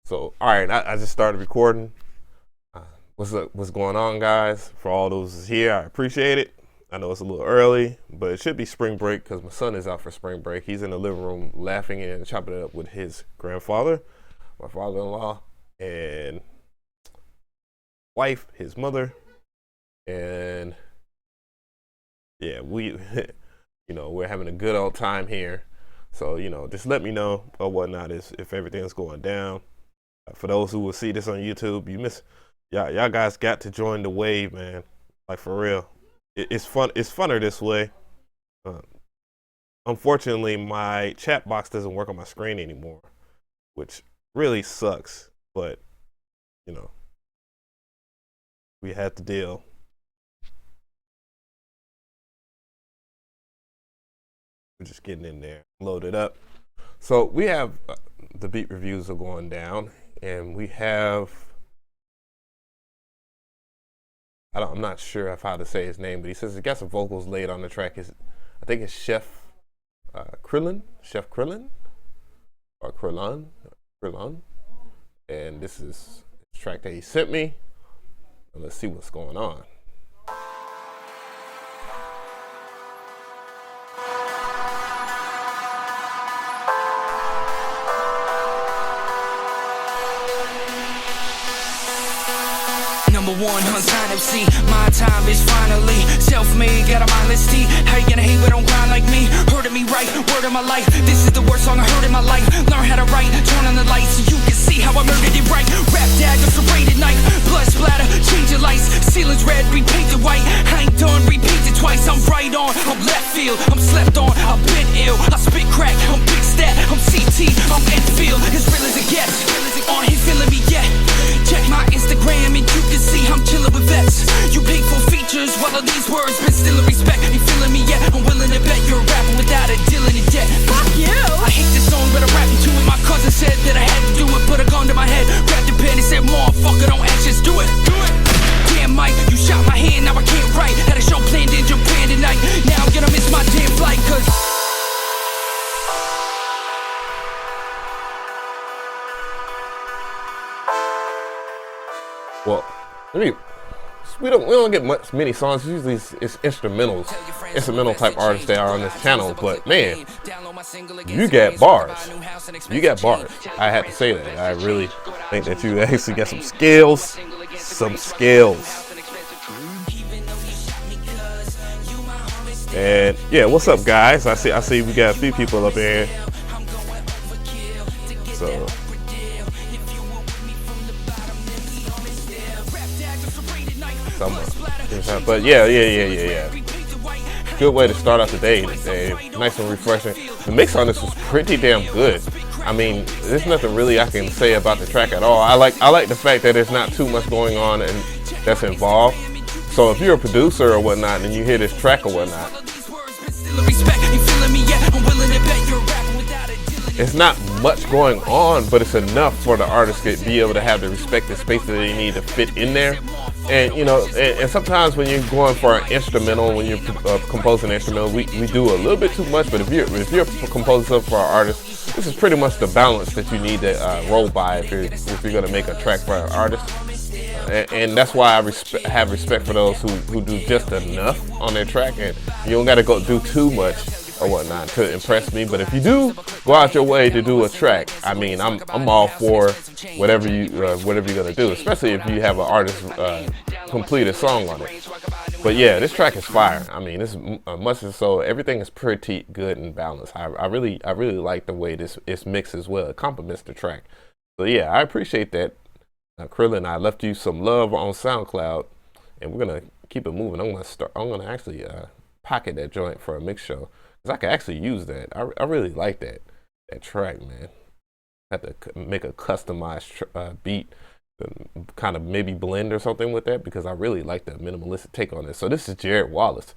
So, all right, I just started recording. What's up? What's going on, guys? For all those here, I appreciate it. I know it's a little early, but it should be spring break because my son is out for spring break. He's in the living room laughing and chopping it up with his grandfather, my father-in-law, and wife, his mother, and yeah, we, we're having a good old time here. So, just let me know or whatnot if everything's going down. For those who will see this on YouTube, y'all guys got to join the wave, man. Like, for real. It's fun. It's funner this way. Unfortunately, my chat box doesn't work on my screen anymore, which really sucks. But, we had to deal. We're just getting in there, load it up. So we have the beat reviews are going down, and we have, I'm not sure of how to say his name, but he says he got some vocals laid on the track. I think it's Chef Krillin, or Krillin, and this is the track that he sent me. And let's see what's going on. Number one, unsigned MC. My time is finally self-made, got a mindless T. How you gonna hate but don't grind like me? Heard of me right, word of my life. This is the worst song I heard in my life. Learn how to write, turn on the lights so you can see how I murdered it right. Rap dagger, serrated knife, blood splatter, changing lights. Ceilings red, repainted white. I ain't done, repeat it twice. I'm right on, I'm left field, I'm slept on, I've been ill. I spit crack, I'm big stat, I'm CT, I'm infield. As real as it gets, on he feeling me yet. Check my Instagram and you can see I'm chillin' with vets. You pay for features while all these words been still in respect. Ain't feeling me yet, I'm willing to bet you're rapping without a deal in debt. Fuck you! I hate this song but I'm rapping to it. My cousin said that I had to do it. Put a gun to my head, grabbed the pen and said, motherfucker, don't act, just do it. Damn Mike, you shot my hand, now I can't write. Had a show planned in Japan tonight. Now I'm gonna miss my damn flight cause well, we don't get many songs. Usually it's instrumental type artists that are on this channel. But man, you got bars. You got bars. I had to say that. I really think that you actually got some skills. And yeah, what's up, guys? I see we got a few people up here. So. But yeah. Good way to start out the day. Nice and refreshing. The mix on this was pretty damn good. I mean, there's nothing really I can say about the track at all. I like the fact that there's not too much going on and that's involved. So if you're a producer or whatnot and you hear this track or whatnot, it's not much going on, but it's enough for the artist to be able to have the respect and space that they need to fit in there. And and sometimes when you're going for an instrumental, when you're composing an instrumental, we do a little bit too much. But if you're composing something for an artist, this is pretty much the balance that you need to roll by if you're going to make a track for an artist. And that's why I have respect for those who do just enough on their track, and you don't got to go do too much or whatnot to impress me. But if you do go out your way to do a track, I mean, I'm all for whatever you're gonna do, especially if you have an artist complete a song on it. But yeah, this track is fire. I mean, this much as so everything is pretty good and balanced. I really like the way it's mixed as well. It complements the track. So yeah, I appreciate that. Krillin, I left you some love on SoundCloud, and we're gonna keep it moving. I'm gonna actually pocket that joint for a mix show. I can actually use that. I really like that track, man. I have to make a customized beat, kind of maybe blend or something with that, because I really like the minimalistic take on this. So this is Jared Wallace,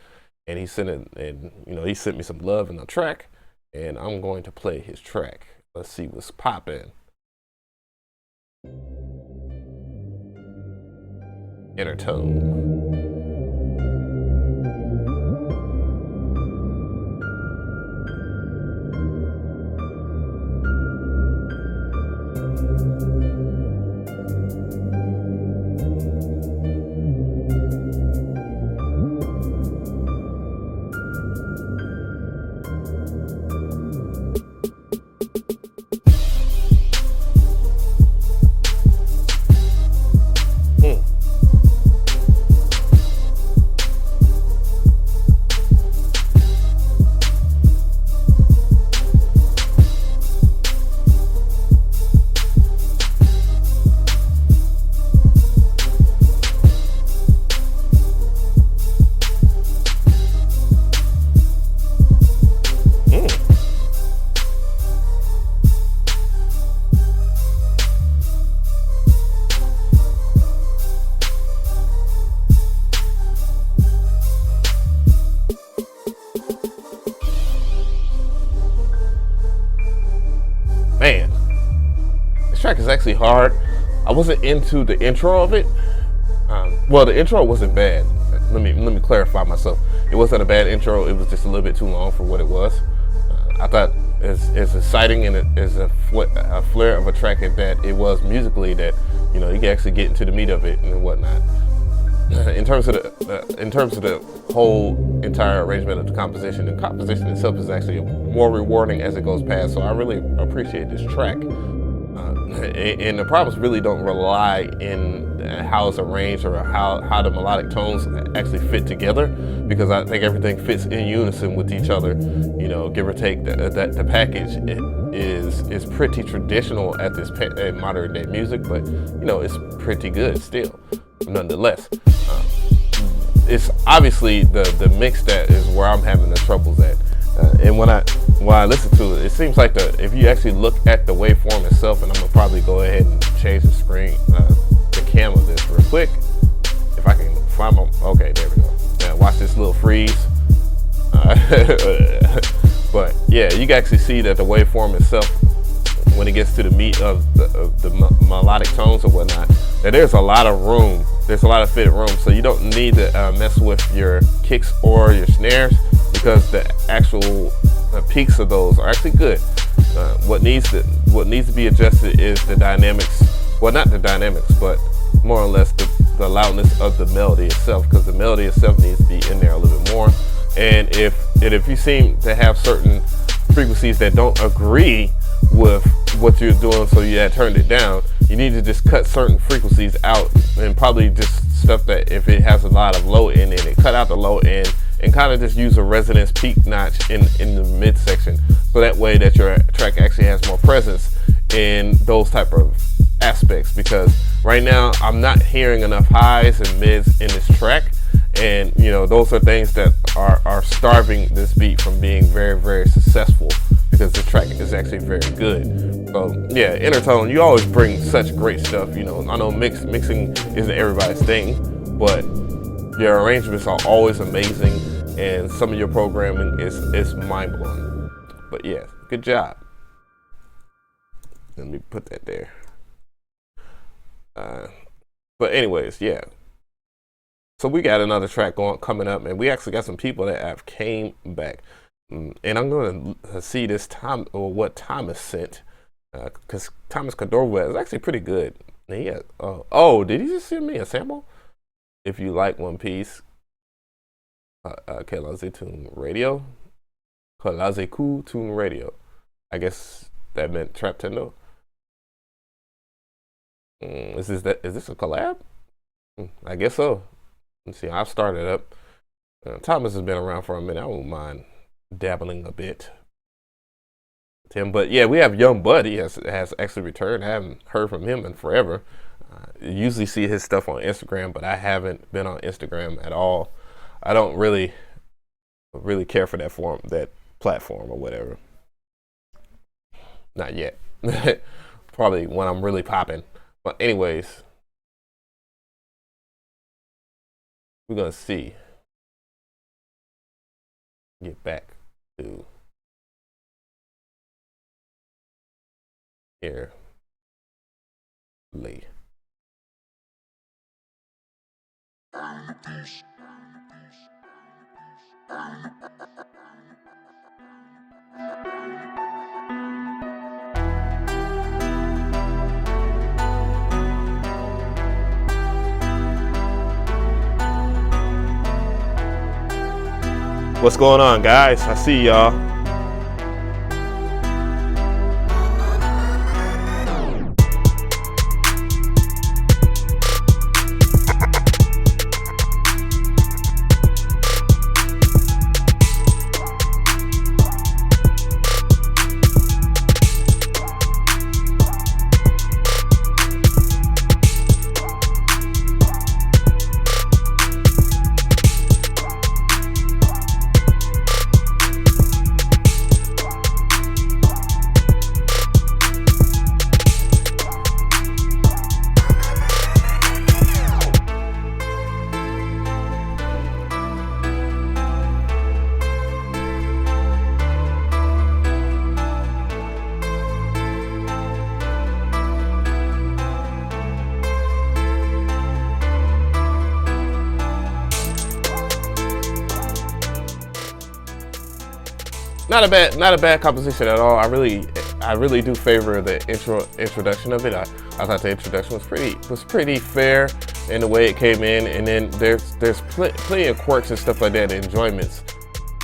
and he sent me some love in the track, and I'm going to play his track. Let's see what's poppin'. InToone. This track is actually hard. I wasn't into the intro of it. Well, the intro wasn't bad. Let me clarify myself. It wasn't a bad intro. It was just a little bit too long for what it was. I thought as exciting and as a flair of a track that it was musically, that you can actually get into the meat of it and whatnot. In terms of the whole entire arrangement of the composition itself is actually more rewarding as it goes past. So I really appreciate this track. And the problems really don't rely in how it's arranged or how the melodic tones actually fit together, because I think everything fits in unison with each other. Give or take, the package is pretty traditional at this modern day music, but it's pretty good still, nonetheless. It's obviously the mix that is where I'm having the troubles at. And when I listen to it, it seems like if you actually look at the waveform itself, and I'm gonna probably go ahead and change the screen, the cam of this real quick, if I can find my, okay, there we go. Now watch this little freeze. But yeah, you can actually see that the waveform itself, when it gets to the meat of the melodic tones or whatnot, that there's a lot of room. There's a lot of fit room, so you don't need to mess with your kicks or your snares, because the actual peaks of those are actually good. What needs to be adjusted is the dynamics. Well, not the dynamics, but more or less the loudness of the melody itself, because the melody itself needs to be in there a little bit more. And if you seem to have certain frequencies that don't agree with what you're doing, so you had turned it down, you need to just cut certain frequencies out, and probably just stuff that if it has a lot of low end in it, cut out the low end and kind of just use a resonance peak notch in the midsection, so that way that your track actually has more presence in those type of aspects. Because right now I'm not hearing enough highs and mids in this track, and those are things that are starving this beat from being very, very successful, because the track is actually very good. So yeah, InToone, you always bring such great stuff. I know mixing isn't everybody's thing, but your arrangements are always amazing, and some of your programming is mind-blowing. But yeah, good job. Let me put that there. But anyways, yeah. So we got another track coming up, and we actually got some people that have came back. And I'm going to see this time, or what Thomas sent, because Thomas Cordova is actually pretty good. And he did he just send me a sample? If you like One Piece, Kelaze Tune Radio, Kelaze Tune Radio. I guess that meant Trap Tendo. Is this a collab? I guess so. Let's see. I've started up. Thomas has been around for a minute. I won't mind dabbling a bit with him. But yeah, we have Young Bud. He has actually returned. I haven't heard from him in forever. Usually see his stuff on Instagram, but I haven't been on Instagram at all. I don't really care for that platform or whatever. Not yet. Probably when I'm really popping. But anyways, we're gonna see. Get back to here. Lee. What's going on, guys? I see y'all. not a bad composition at all. I really do favor the introduction of it. I thought the introduction was pretty fair in the way it came in, and then there's plenty of quirks and stuff like that, enjoyments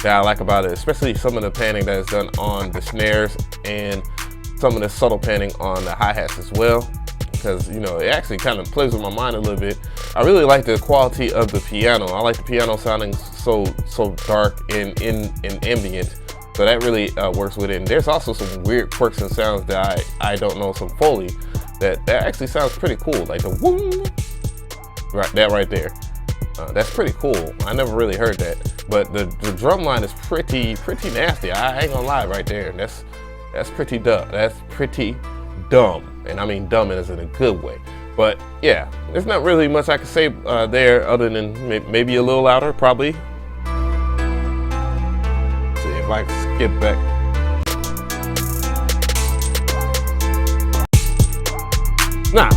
that I like about it, especially some of the panning that is done on the snares and some of the subtle panning on the hi-hats as well, because you know it actually kind of plays with my mind a little bit. I really like the quality of the piano. I like the piano sounding so dark and ambient. So that really works with it. And there's also some weird quirks and sounds that I don't know, some Foley that actually sounds pretty cool. Like the woo, that right there. That's pretty cool. I never really heard that. But the drum line is pretty nasty. I ain't gonna lie right there. That's pretty dumb. That's pretty dumb. And I mean dumb as in a good way. But yeah, there's not really much I can say there other than maybe a little louder, probably. If I can skip back. Nah.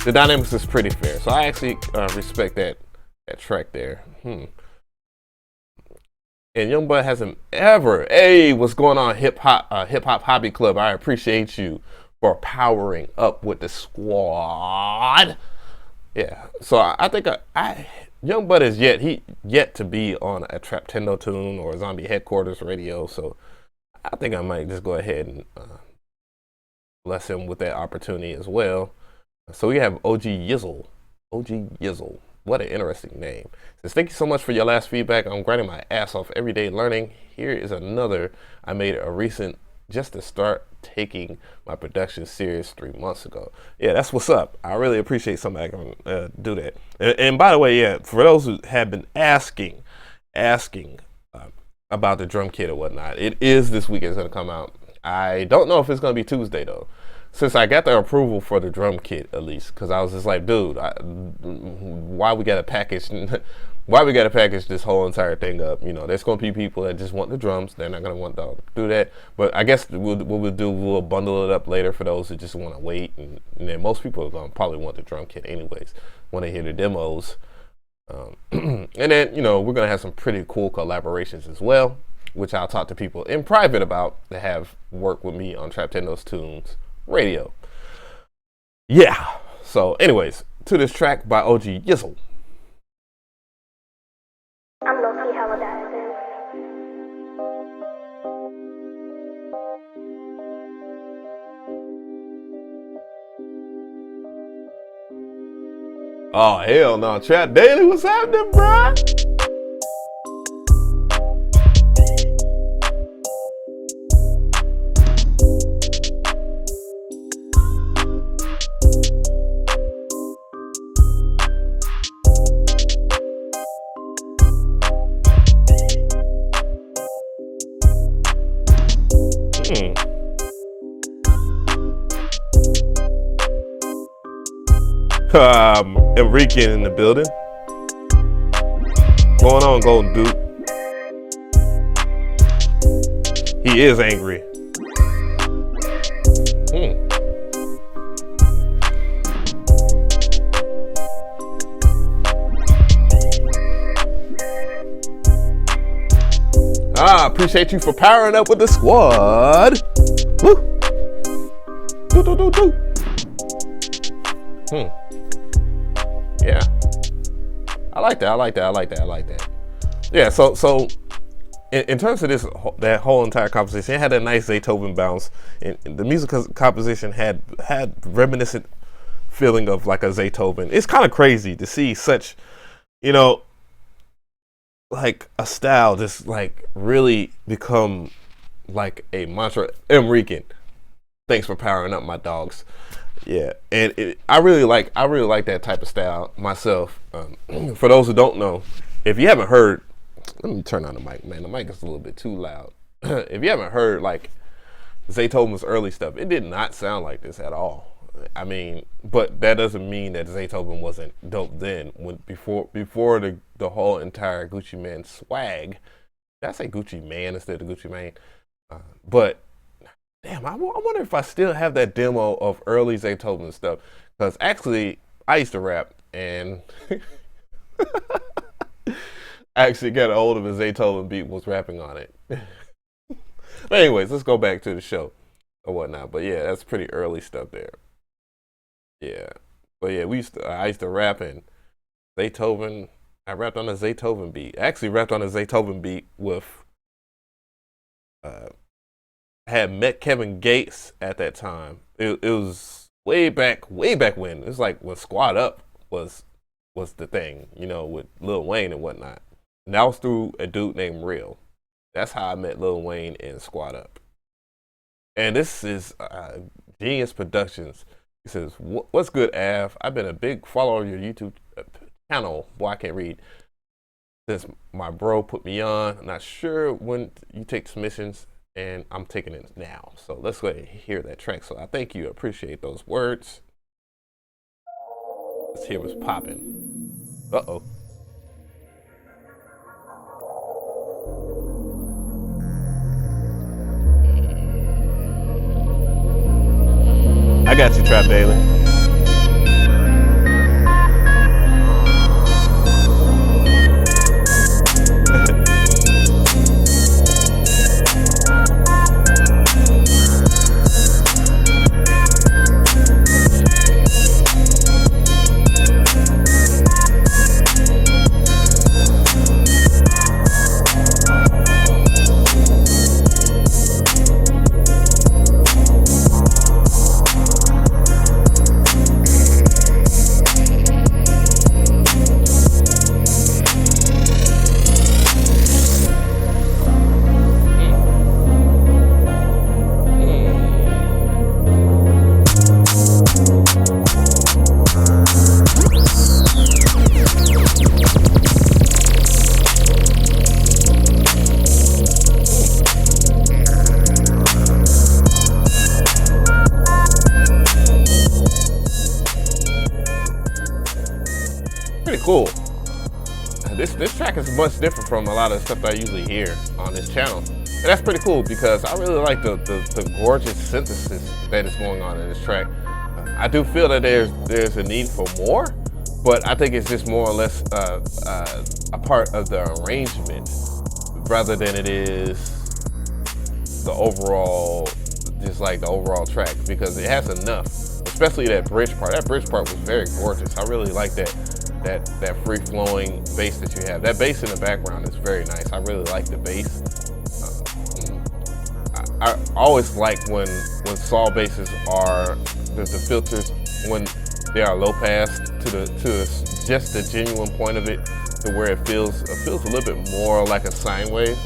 The dynamics is pretty fair, so I actually respect that track there. And Young Bud hasn't ever. Hey, what's going on, hip hop hobby club? I appreciate you for powering up with the squad. Yeah, so I think Young Bud is yet to be on a Traptendo tune or Zombie Headquarters radio, so I think I might just go ahead and bless him with that opportunity as well. So we have OG Yizzle. What an interesting name. Says, thank you so much for your last feedback. I'm grinding my ass off every day learning. Here is another. I made a recent just to start taking my production serious 3 months ago. Yeah, that's what's up. I really appreciate somebody can do that. And by the way, yeah, for those who have been asking about the drum kit or whatnot, it is this week it's going to come out. I don't know if it's going to be Tuesday though, since I got the approval for the drum kit at least, because I was just like, dude, why we got to package this whole entire thing up? You know, there's going to be people that just want the drums. They're not going to want to do that. But I guess what we'll do, we'll bundle it up later for those who just want to wait. And then most people are going to probably want the drum kit anyways when they hear the demos. And then, you know, we're going to have some pretty cool collaborations as well, which I'll talk to people in private about that have worked with me on Traptendo's Tunes Radio. Yeah. So anyways, to this track by OG Yizzle. I'm low-key hella dancing. Oh hell no, Trap Daily, what's happening, bruh? Enrique in the building. Going on, Golden Dude. He is angry. Appreciate you for powering up with the squad. Woo. Yeah, I like that. Yeah, so in terms of that whole entire composition, it had a nice Beethoven bounce. And the musical composition had reminiscent feeling of like a Beethoven. It's kind of crazy to see such, you know, like a style just like really become like a mantra. Enrique, thanks for powering up, my dogs. Yeah, and I really like that type of style myself. For those who don't know, if you haven't heard, let me turn on the mic, man. The mic is a little bit too loud. If you haven't heard like Beethoven's early stuff, it did not sound like this at all. I mean, but that doesn't mean that Beethoven wasn't dope then. Before the whole entire Gucci Mane swag. Did I say Gucci Man instead of Gucci Mane? But damn, I wonder if I still have that demo of early Beethoven stuff. Because actually, I used to rap, and I actually got a hold of a Zaytoven beat, was rapping on it. But anyways, let's go back to the show or whatnot. But yeah, that's pretty early stuff there. Yeah. But yeah, I used to rap in Zaytoven. I rapped on a Zaytoven beat. I actually rapped on a Zaytoven beat with had met Kevin Gates at that time. It was way back when. It was like when Squad Up was the thing, you know, with Lil Wayne and whatnot. And that was through a dude named Real. That's how I met Lil Wayne and Squad Up. And this is Jus Productions. He says, "What's good, Av? I've been a big follower of your YouTube channel." Boy, I can't read. Since my bro put me on. I'm not sure when you take submissions, and I'm taking it now. So let's go ahead and hear that track. So I thank you. I appreciate those words. Let's hear what's popping. Uh-oh. I got you, Trap Daily. Cool. This track is much different from a lot of the stuff I usually hear on this channel. And that's pretty cool because I really like the gorgeous synthesis that is going on in this track. I do feel that there's a need for more, but I think it's just more or less a part of the arrangement rather than it is the overall, just like the overall track, because it has enough, especially that bridge part. That bridge part was very gorgeous. I really like that free-flowing bass that you have. That bass in the background is very nice. I really like the bass. I always like when saw basses are the filters, when they are low pass to just the genuine point of it, to where it feels a little bit more like a sine wave.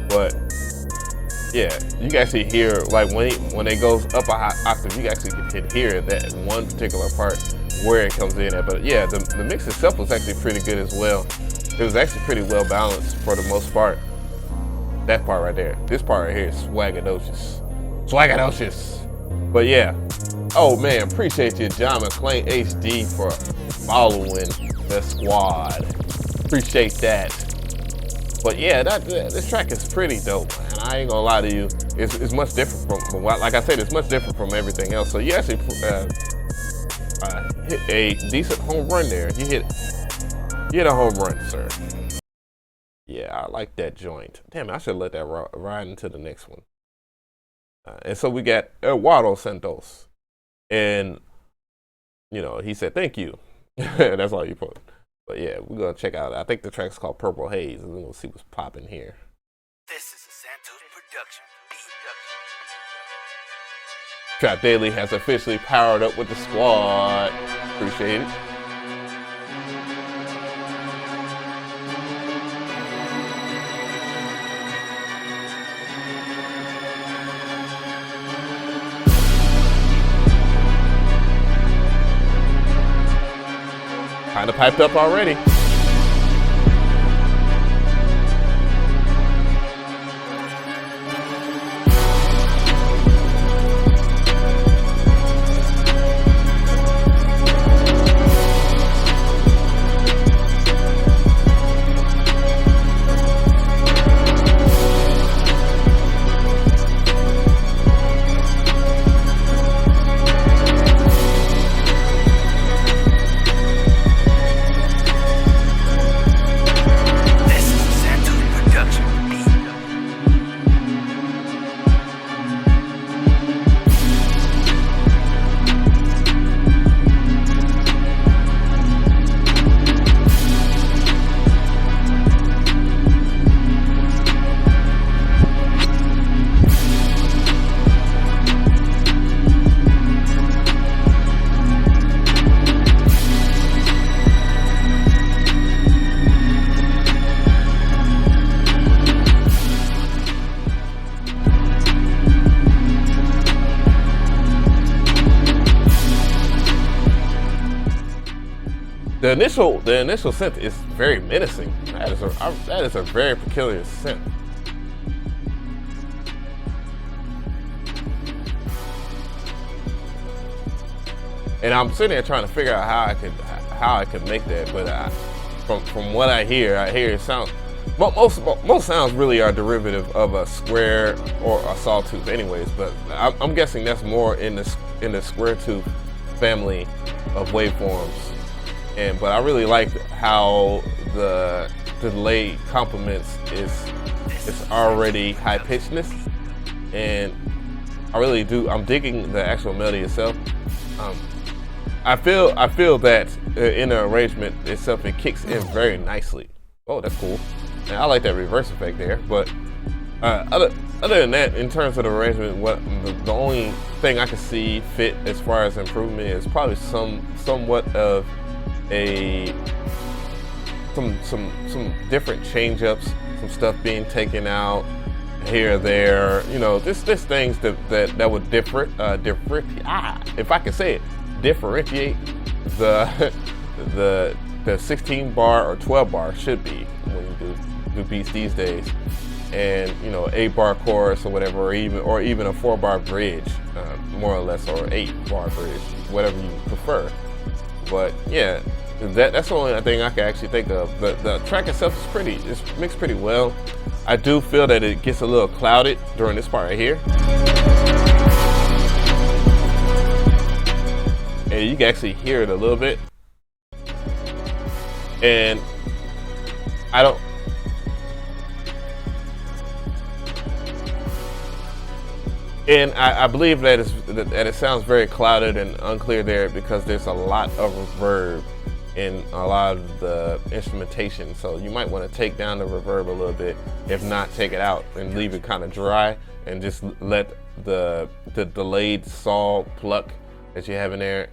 But yeah, you can actually hear, like when it goes up a octave, you actually can hear that one particular part where it comes in at. But yeah, the mix itself was actually pretty good as well. It was actually pretty well balanced for the most part. That part right there. This part right here is swagadocious. Swagadocious. But yeah. Oh man, appreciate you, John McClain HD, for following the squad. Appreciate that. But yeah, this track is pretty dope, man. I ain't gonna lie to you. It's much different from, like I said, it's much different from everything else. So you actually hit a decent home run there. You hit a home run, sir. Yeah, I like that joint. Damn it, I should let that ride into the next one. And so we got Eduardo Sentos. And, you know, he said, thank you. That's all you put. But yeah, we're going to check out, I think the track's called Purple Haze, and we're going to see what's popping here. This is a Sentos production. Trap Daily has officially powered up with the squad. Appreciate it. Kinda piped up already. The initial synth is very menacing. That is a very peculiar synth. And I'm sitting there trying to figure out how I could make that, but from what I hear it sounds. Most sounds really are derivative of a square or a sawtooth, anyways. But I'm guessing that's more in the square tooth family of waveforms. But I really like how the delay complements it's already high pitchedness, and I really do. I'm digging the actual melody itself. I feel that in the arrangement itself, it kicks in very nicely. Oh, that's cool. And I like that reverse effect there. But other than that, in terms of the arrangement, the only thing I can see fit as far as improvement is probably somewhat of some different change ups, some stuff being taken out here or there. You know, this things that would if I can say it, differentiate the 16 bar or 12 bar should be when you do beats these days, and you know, 8 bar chorus or whatever, or even a 4 bar bridge, more or less, or 8 bar bridge, whatever you prefer. But yeah, that's the only thing I can actually think of. The track itself it's mixed pretty well. I do feel that it gets a little clouded during this part right here. And you can actually hear it a little bit. And I believe that it sounds very clouded and unclear there because there's a lot of reverb in a lot of the instrumentation. So you might want to take down the reverb a little bit, if not take it out and leave it kind of dry, and just let the delayed saw pluck that you have in there.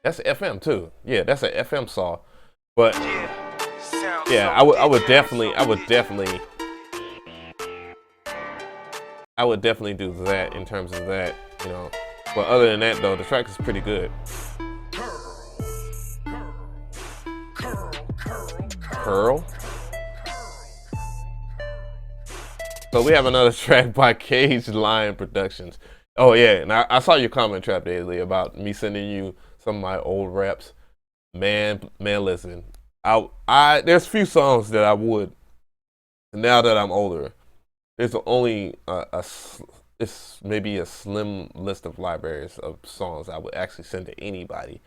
That's an FM too. Yeah, that's an FM saw. But yeah, I would definitely do that in terms of that, you know. But other than that though, the track is pretty good. Curl. So we have another track by Sacii Lyfe Productions. Oh yeah, and I saw your comment, Trap Daily, about me sending you some of my old raps. Man, listen. There's a few songs that I would, now that I'm older, there's only it's maybe a slim list of libraries of songs I would actually send to anybody.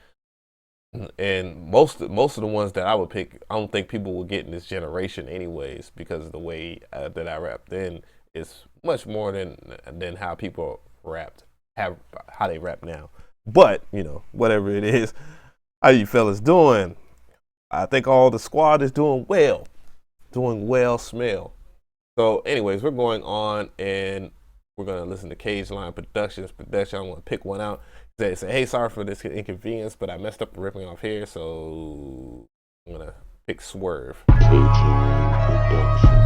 And most of the ones that I would pick, I don't think people will get in this generation anyways, because of the way that I rap then is much more than how people how they rap now. But, you know, whatever it is, how you fellas doing? I think all the squad is doing well. Smell. So anyways, we're going on and we're going to listen to Sacii Lyfe Productions. I'm going to pick one out. They say, hey, sorry for this inconvenience, but I messed up ripping off here, so I'm going to pick Swerve. Sacii Lyfe Productions.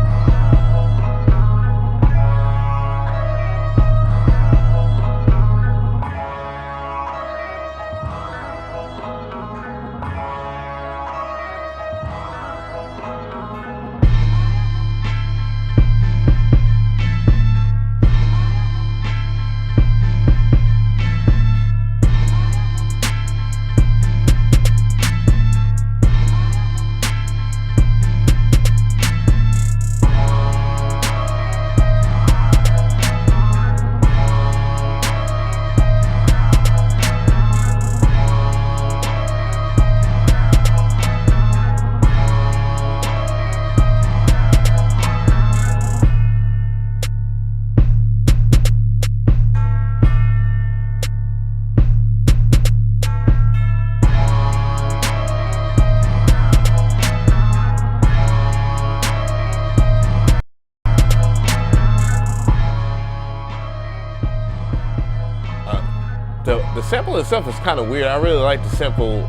The sample itself is kind of weird. I really like the sample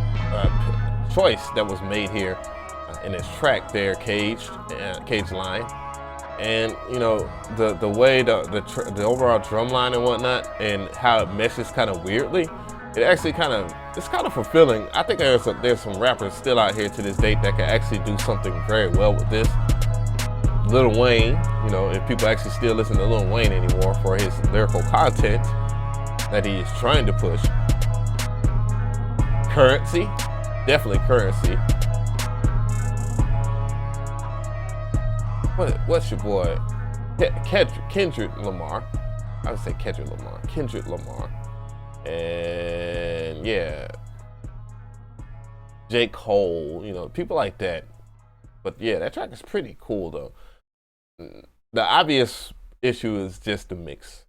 choice that was made here in this track there, Sacii Line, and you know the way the overall drum line and whatnot, and how it meshes kind of weirdly. it actually it's kind of fulfilling. I think there's some rappers still out here to this date that can actually do something very well with this. Lil Wayne, you know, if people actually still listen to Lil Wayne anymore for his lyrical content that he is trying to push. Currency, definitely Currency. What's your boy? Kendrick Lamar. I would say Kendrick Lamar. And yeah, J. Cole, you know, people like that. But yeah, that track is pretty cool though. The obvious issue is just the mix.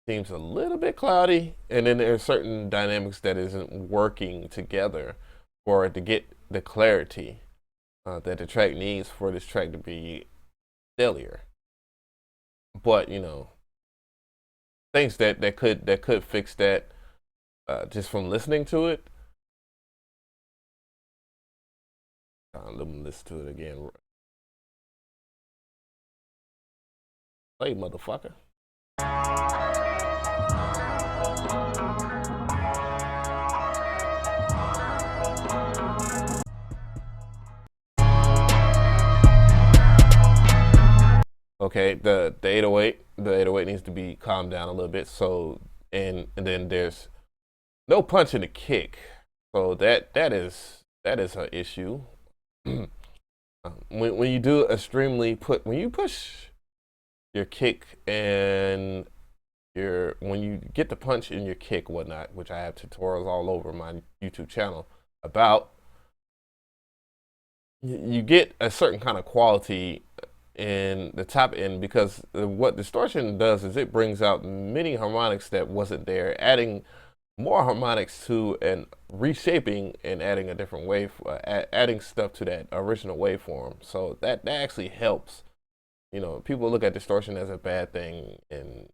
Seems a little bit cloudy, and then there are certain dynamics that isn't working together for it to get the clarity that the track needs for this track to be stellar. But you know, things that could fix that just from listening to it. Let me listen to it again. Play, motherfucker. Okay, the 808 needs to be calmed down a little bit. So and then there's no punch in the kick. So that is an issue. When you do when you push your kick and when you get the punch in your kick, whatnot, which I have tutorials all over my YouTube channel about, you get a certain kind of quality in the top end, because what distortion does is it brings out many harmonics that wasn't there, adding more harmonics to and reshaping and adding a different wave, adding stuff to that original waveform. So that actually helps. You know, people look at distortion as a bad thing, and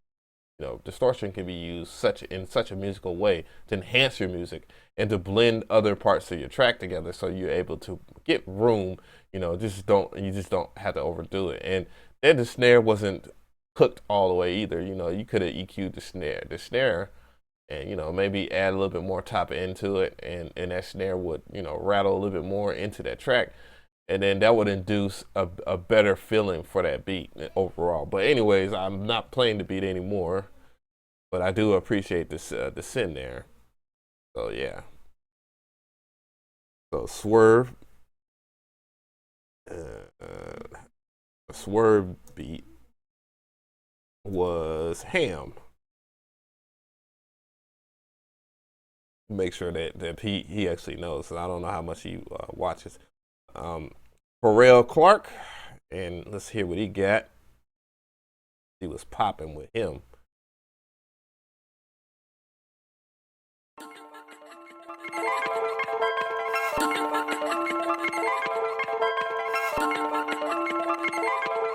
you know, distortion can be used in such a musical way to enhance your music and to blend other parts of your track together, so you're able to get room. You know, you just don't have to overdo it. And then the snare wasn't cooked all the way either. You know, you could have EQ'd the snare, and you know, maybe add a little bit more top end to it, and that snare would, you know, rattle a little bit more into that track, and then that would induce a better feeling for that beat overall. But anyways, I'm not playing the beat anymore, but I do appreciate this the sin there. So yeah. So Swerve beat was Ham. Make sure that he actually knows, and I don't know how much he watches. Perel Clark, and let's hear what he got. He was popping with him.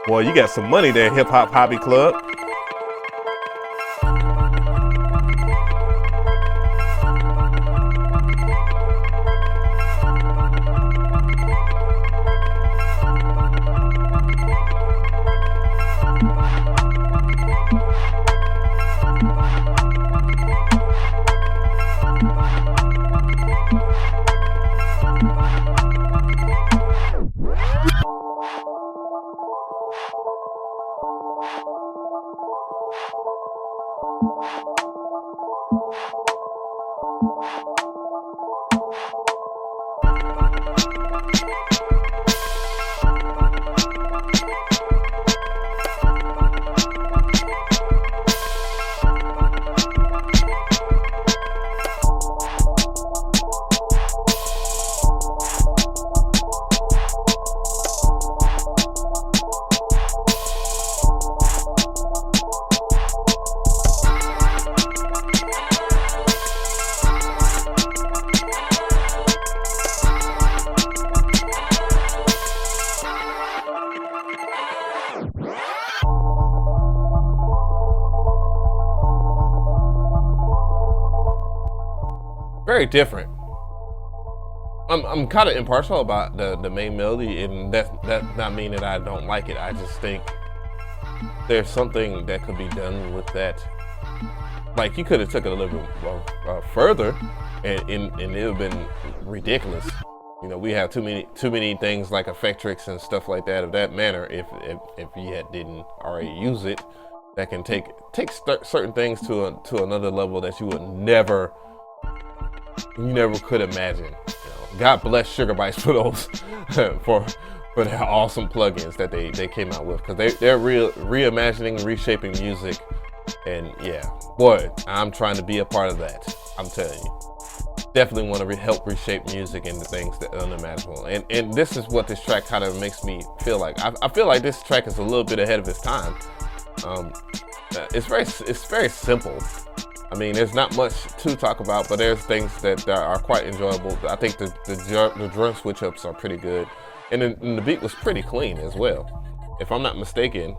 Boy, you got some money there, Hip Hop Hobby Club. Very different. I'm kind of impartial about the main melody, and that not mean that I don't like it. I just think there's something that could be done with that Like, you could have took it a little bit further, and it would have been ridiculous. You know, we have too many things like effectrics and stuff like that of that manner. If you didn't already use it, that can take certain things to another level that you never could imagine. You know, God bless Sugar Bites for those for their awesome plugins that they came out with, because they're reimagining, reshaping music. And yeah, boy, I'm trying to be a part of that. I'm telling you, definitely want to help reshape music into things that are unimaginable. And this is what this track kind of makes me feel like. I feel like this track is a little bit ahead of its time. It's very simple. I mean, there's not much to talk about, but there's things that are quite enjoyable. I think the drum switch ups are pretty good, and the beat was pretty clean as well, if I'm not mistaken.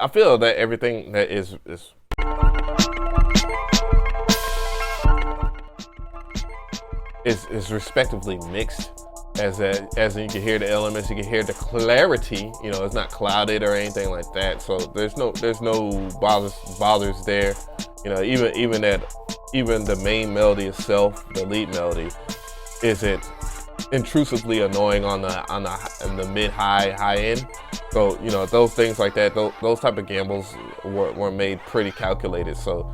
I feel that everything that is respectively mixed, as you can hear the elements, you can hear the clarity. You know, it's not clouded or anything like that. So there's no bothers there. You know, even the main melody itself, the lead melody, isn't intrusively annoying in the mid high end. So, you know, those things like that, those type of gambles were made pretty calculated. So,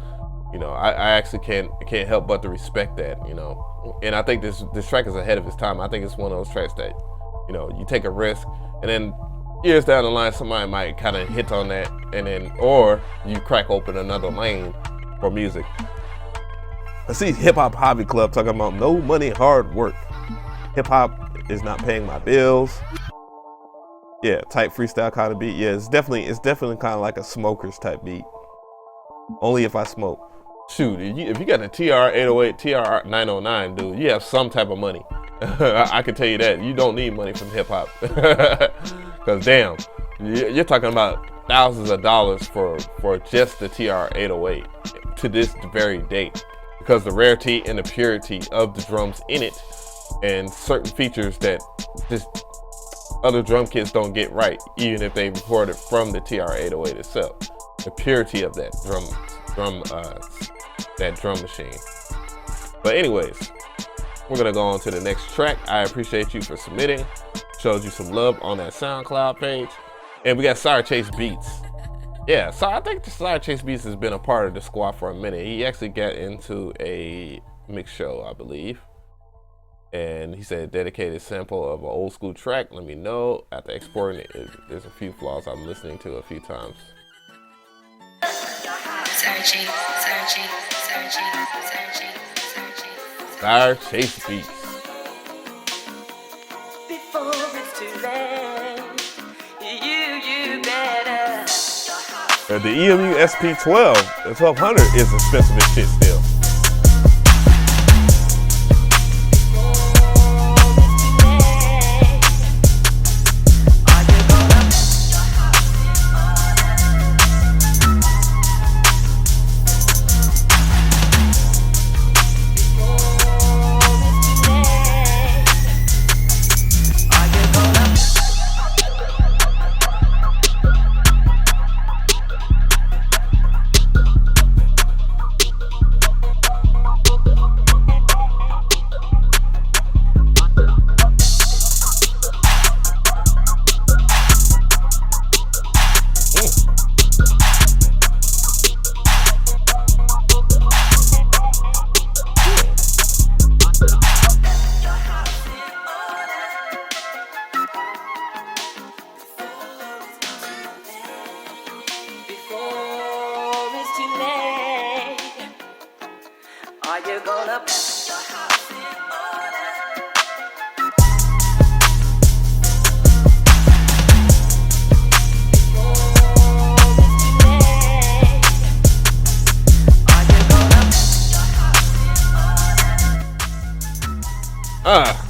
you know, I actually can't help but to respect that, you know. And I think this track is ahead of its time. I think it's one of those tracks that, you know, you take a risk, and then years down the line somebody might kind of hit on that, and then, or you crack open another lane for music. I see Hip Hop Hobby Club talking about no money, hard work. Hip hop is not paying my bills. Yeah, type freestyle kind of beat. Yeah, it's definitely kind of like a smoker's type beat. Only if I smoke. Shoot, if you got a TR-808, TR-909, dude, you have some type of money. I can tell you that. You don't need money from hip hop. Because damn, you're talking about thousands of dollars for just the TR-808 to this very date. Because the rarity and the purity of the drums in it, and certain features that just other drum kits don't get right, even if they record it from the TR-808 itself. The purity of that drum machine. But anyways, we're gonna go on to the next track. I appreciate you for submitting. Showed you some love on that SoundCloud page. And we got Sire Chase Beats. Yeah, so I think Sire Chase Beats has been a part of the squad for a minute. He actually got into a mix show, I believe. And he said dedicated sample of an old school track. Let me know. After exporting it, there's a few flaws I'm listening to a few times. Sire Chase Beats. Before it's too late, you better. The EMU SP12, the 1200 is expensive as shit still.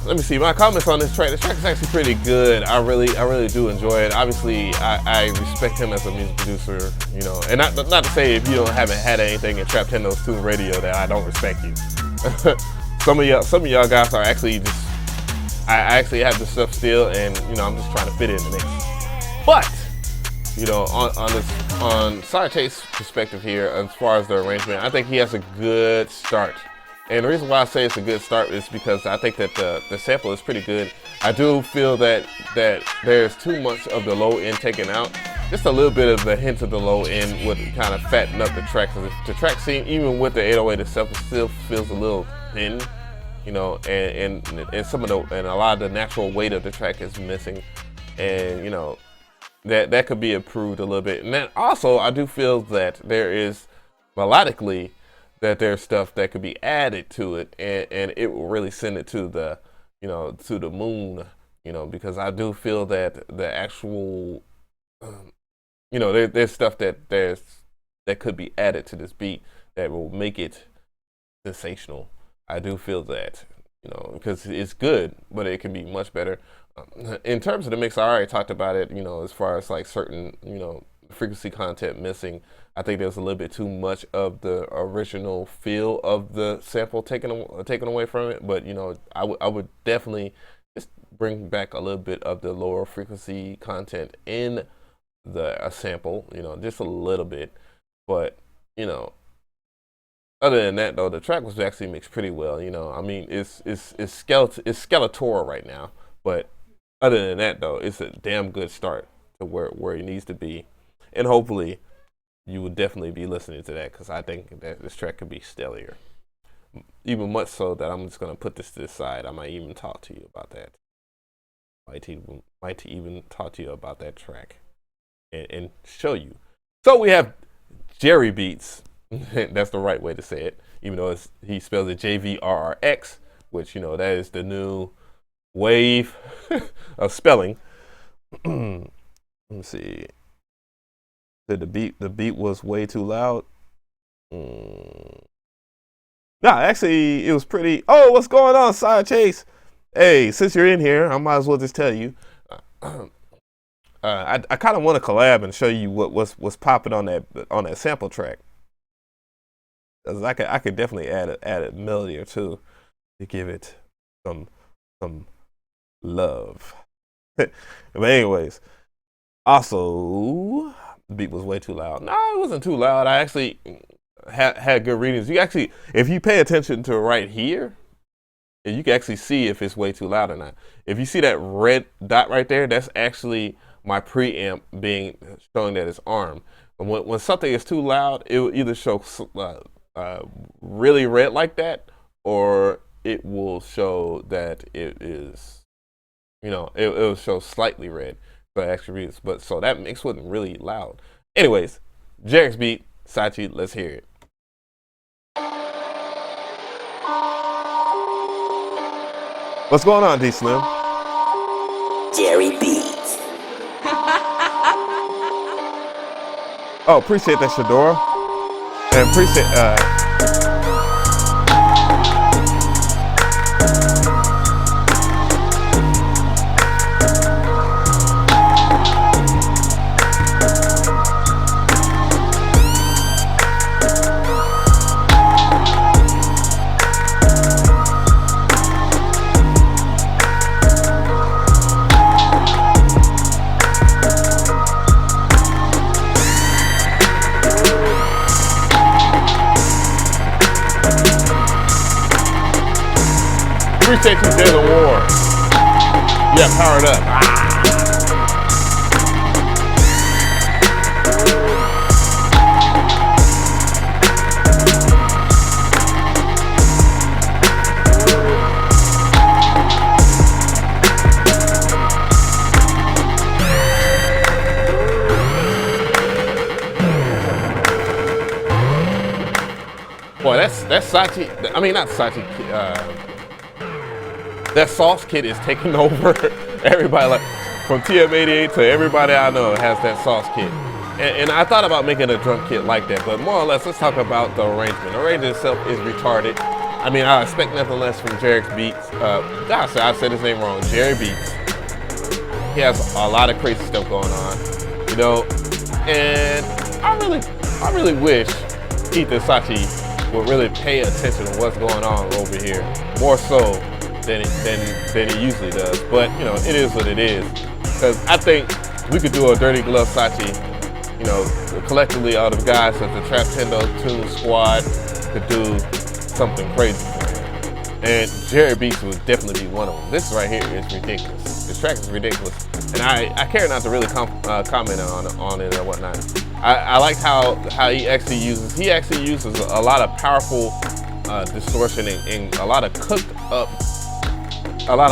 Let me see my comments on this track. This track is actually pretty good. I really do enjoy it. Obviously, I respect him as a music producer, you know, and not to say if you haven't had anything in Trap Tendo's Tune Radio that I don't respect you. Some of y'all guys are actually just I actually have the stuff still, and you know, I'm just trying to fit it in the mix. But you know, on Sire Chase's perspective here, as far as the arrangement, I think he has a good start. And the reason why I say it's a good start is because I think that the sample is pretty good. I do feel that there's too much of the low end taken out. Just a little bit of the hint of the low end would kind of fatten up the track. The track scene, even with the 808 itself, it still feels a little thin, you know, and some of and a lot of the natural weight of the track is missing, and you know, that could be improved a little bit. And then also, I do feel that there is melodically that there's stuff that could be added to it, and it will really send it to the, you know, to the moon, you know, because I do feel that the actual, you know, there's stuff that could be added to this beat that will make it sensational. I do feel that, you know, because it's good, but it can be much better. In terms of the mix, I already talked about it, you know, as far as like certain, you know, frequency content missing. I think there's a little bit too much of the original feel of the sample taken away from it. But you know, I would definitely just bring back a little bit of the lower frequency content in the sample. You know, just a little bit. But you know, other than that though, the track was actually mixed pretty well. You know, I mean, it's skeletal right now. But other than that though, it's a damn good start to where it needs to be, and hopefully you would definitely be listening to that, because I think that this track could be stellar. Even much so that I'm just going to put this to the side. I might even talk to you about that. Might even talk to you about that track and show you. So we have Jerry Beats. That's the right way to say it, even though he spells it JVRRX, which, you know, that is the new wave of spelling. Let me see. The beat was way too loud. No, actually, it was pretty. Oh, what's going on, Sire Chase? Hey, since you're in here, I might as well just tell you. I kind of want to collab and show you what's popping on that sample track. Cause I could definitely add a melody or two to give it some love. But anyways, also, the beat was way too loud. No, it wasn't too loud. I actually had good readings. You actually, if you pay attention to right here, you can actually see if it's way too loud or not. If you see that red dot right there, that's actually my preamp showing that it's armed. And when something is too loud, it will either show really red like that, or it will show that it is, you know, it will show slightly red. But actually, but so that mix wasn't really loud. Anyways, Jerry's beat, Sacii, let's hear it. What's going on, D Slim? Jerry Beats. Oh, appreciate that, Shadora, and appreciate appreciate you, Dead of War. Yeah, powered up. Boy, that's Sacii. I mean, not Sacii. That sauce kit is taking over everybody, like from TM88 to everybody I know has that sauce kit. And I thought about making a drum kit like that, but more or less, let's talk about the arrangement. The arrangement itself is retarded. I mean, I expect nothing less from Jerry's Beats. Gosh, I said his name wrong. Jerry Beats. He has a lot of crazy stuff going on, you know. And I really wish Keith and Sacii would really pay attention to what's going on over here, more so than it usually does. But you know, it is what it is. Because I think we could do a Dirty Glove Sacii, you know, collectively all the guys of the Trap Tendo Tune Squad could do something crazy. And Sire Beats would definitely be one of them. This right here is ridiculous. This track is ridiculous. And I care not to really comment on it or whatnot. I like how he actually uses a lot of powerful distortion and a lot of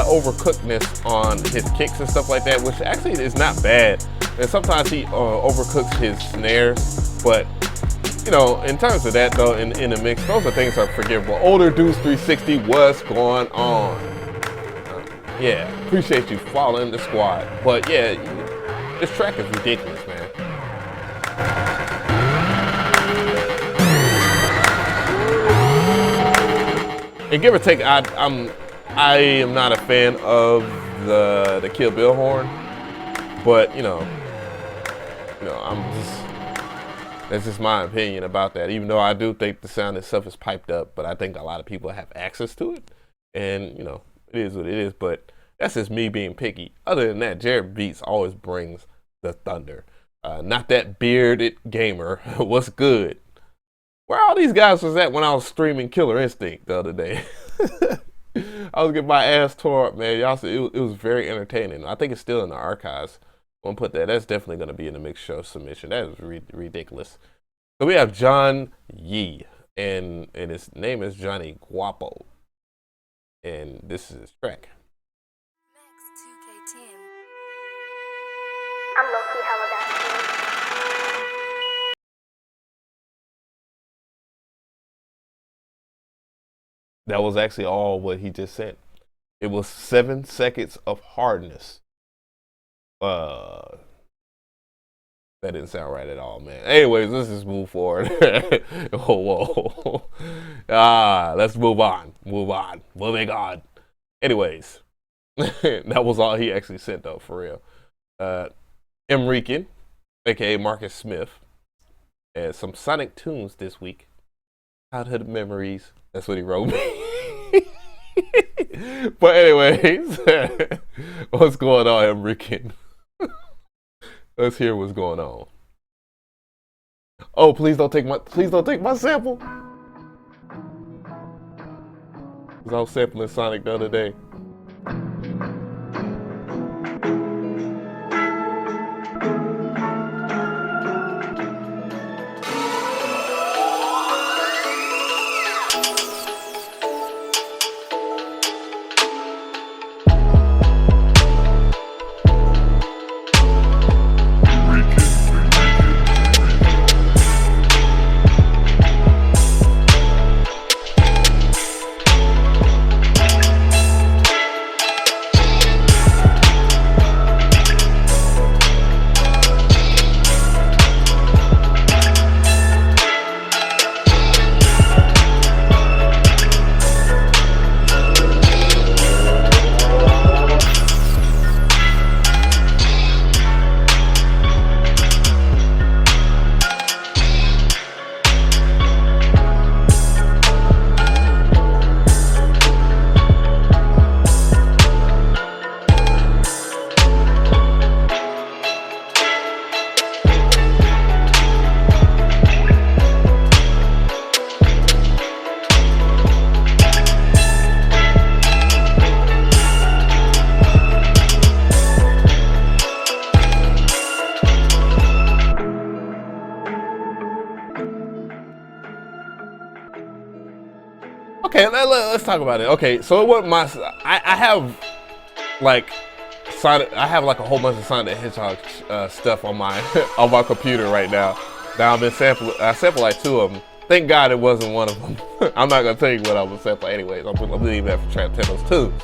overcookedness on his kicks and stuff like that, which actually is not bad. And sometimes he overcooks his snares, but you know, in terms of that though, in the mix, those are things that are forgivable. Older Dudes 360, what's going on? Yeah, appreciate you following the squad. But yeah, this track is ridiculous, man. And give or take, I am not a fan of the Kill Bill horn, but you know, that's just my opinion about that. Even though I do think the sound itself is piped up, but I think a lot of people have access to it, and you know, it is what it is. But that's just me being picky. Other than that, Sire Beats always brings the thunder. Not that bearded gamer. What's good? Where all these guys was at when I was streaming Killer Instinct the other day? I was getting my ass tore up, man. Y'all see, it was very entertaining. I think it's still in the archives. I'm gonna put that. That's definitely gonna be in the mix show submission. That is ridiculous. So we have John Yee, and his name is Johnny Guapo, and this is his track. I'm low-key hella down. That was actually all what he just said. It was 7 seconds of hardness. That didn't sound right at all, man. Anyways, let's just move forward. Whoa. Let's move on. Moving on. Anyways, that was all he actually said, though, for real. Emrican, aka Marcus Smith, had some Sonic tunes this week. Childhood memories. That's what he wrote me. But anyways, what's going on, Emrican? Let's hear what's going on. Oh, please don't take my sample. Cause I was sampling Sonic the other day. Okay, let's talk about it. Okay, so it wasn't my. I have like Sonic. I have like a whole bunch of Sonic the Hedgehog stuff on my on my computer right now. Now I've been sampling. I sampled like 2 of them. Thank God it wasn't one of them. I'm not gonna tell you what I was sampling anyways. I'm leaving that for Trap Tendo's tunes.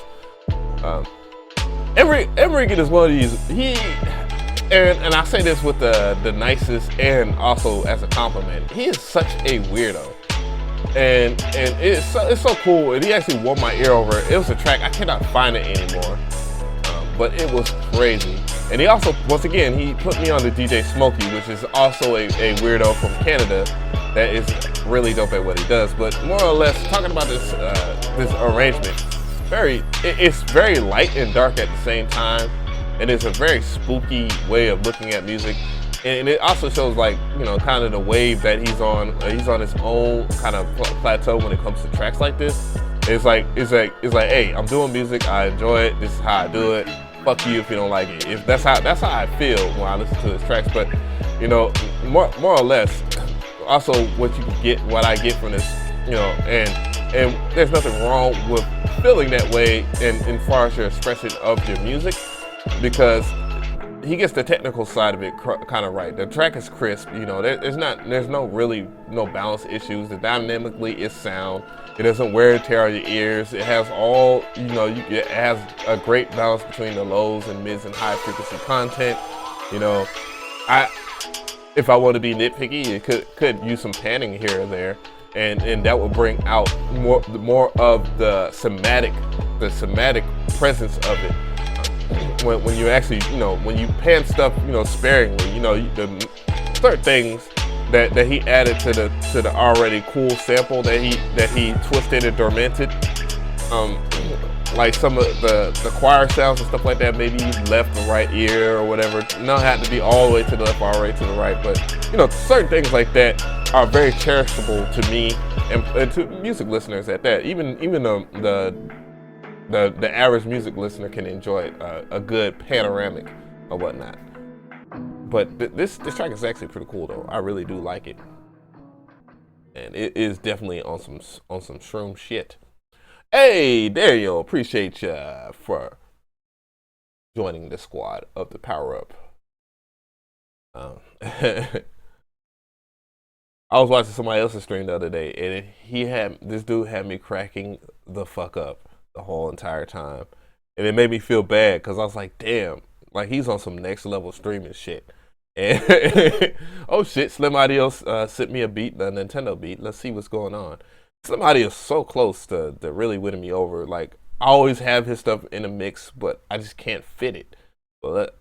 Emrican is one of these. And I say this with the nicest and also as a compliment. He is such a weirdo. And it's so cool, and he actually won my ear over. It was a track, I cannot find it anymore, but it was crazy. And he also, once again, he put me on the DJ Smokey, which is also a weirdo from Canada that is really dope at what he does. But more or less, talking about this arrangement, it's very light and dark at the same time, and it's a very spooky way of looking at music. And it also shows, like, you know, kind of the wave that he's on. He's on his own kind of plateau when it comes to tracks like this. It's like, hey, I'm doing music, I enjoy it. This is how I do it. Fuck you if you don't like it. If that's how I feel when I listen to his tracks. But, you know, more or less, also what I get from this, you know, and there's nothing wrong with feeling that way in far as your expression of your music, because he gets the technical side of it kind of right. The track is crisp, you know. There's no balance issues. The dynamically is sound. It doesn't wear and tear on your ears. It has all, you know, it has a great balance between the lows and mids and high frequency content. You know, if I want to be nitpicky, it could use some panning here or there, and that will bring out more of the somatic presence of it. When you actually, you know, when you pan stuff, you know, sparingly, you know, the certain things that he added to the already cool sample that he twisted and dormanted, like some of the choir sounds and stuff like that, maybe left or right ear or whatever. It don't have to be all the way to the left, all the way to the right, but, you know, certain things like that are very cherishable to me and to music listeners at that. Even the average music listener can enjoy a good panoramic or whatnot. But this track is actually pretty cool though. I really do like it, and it is definitely on some shroom shit. Hey, there you go. Appreciate you for joining the squad of the Power Up. I was watching somebody else's stream the other day, and this dude had me cracking the fuck up the whole entire time, and it made me feel bad because I was like, damn, like he's on some next level streaming shit. And oh shit, Slim Adios sent me a beat, a Nintendo beat. Let's see what's going on. Slim Adios so close to really winning me over. Like, I always have his stuff in a mix, but I just can't fit it. But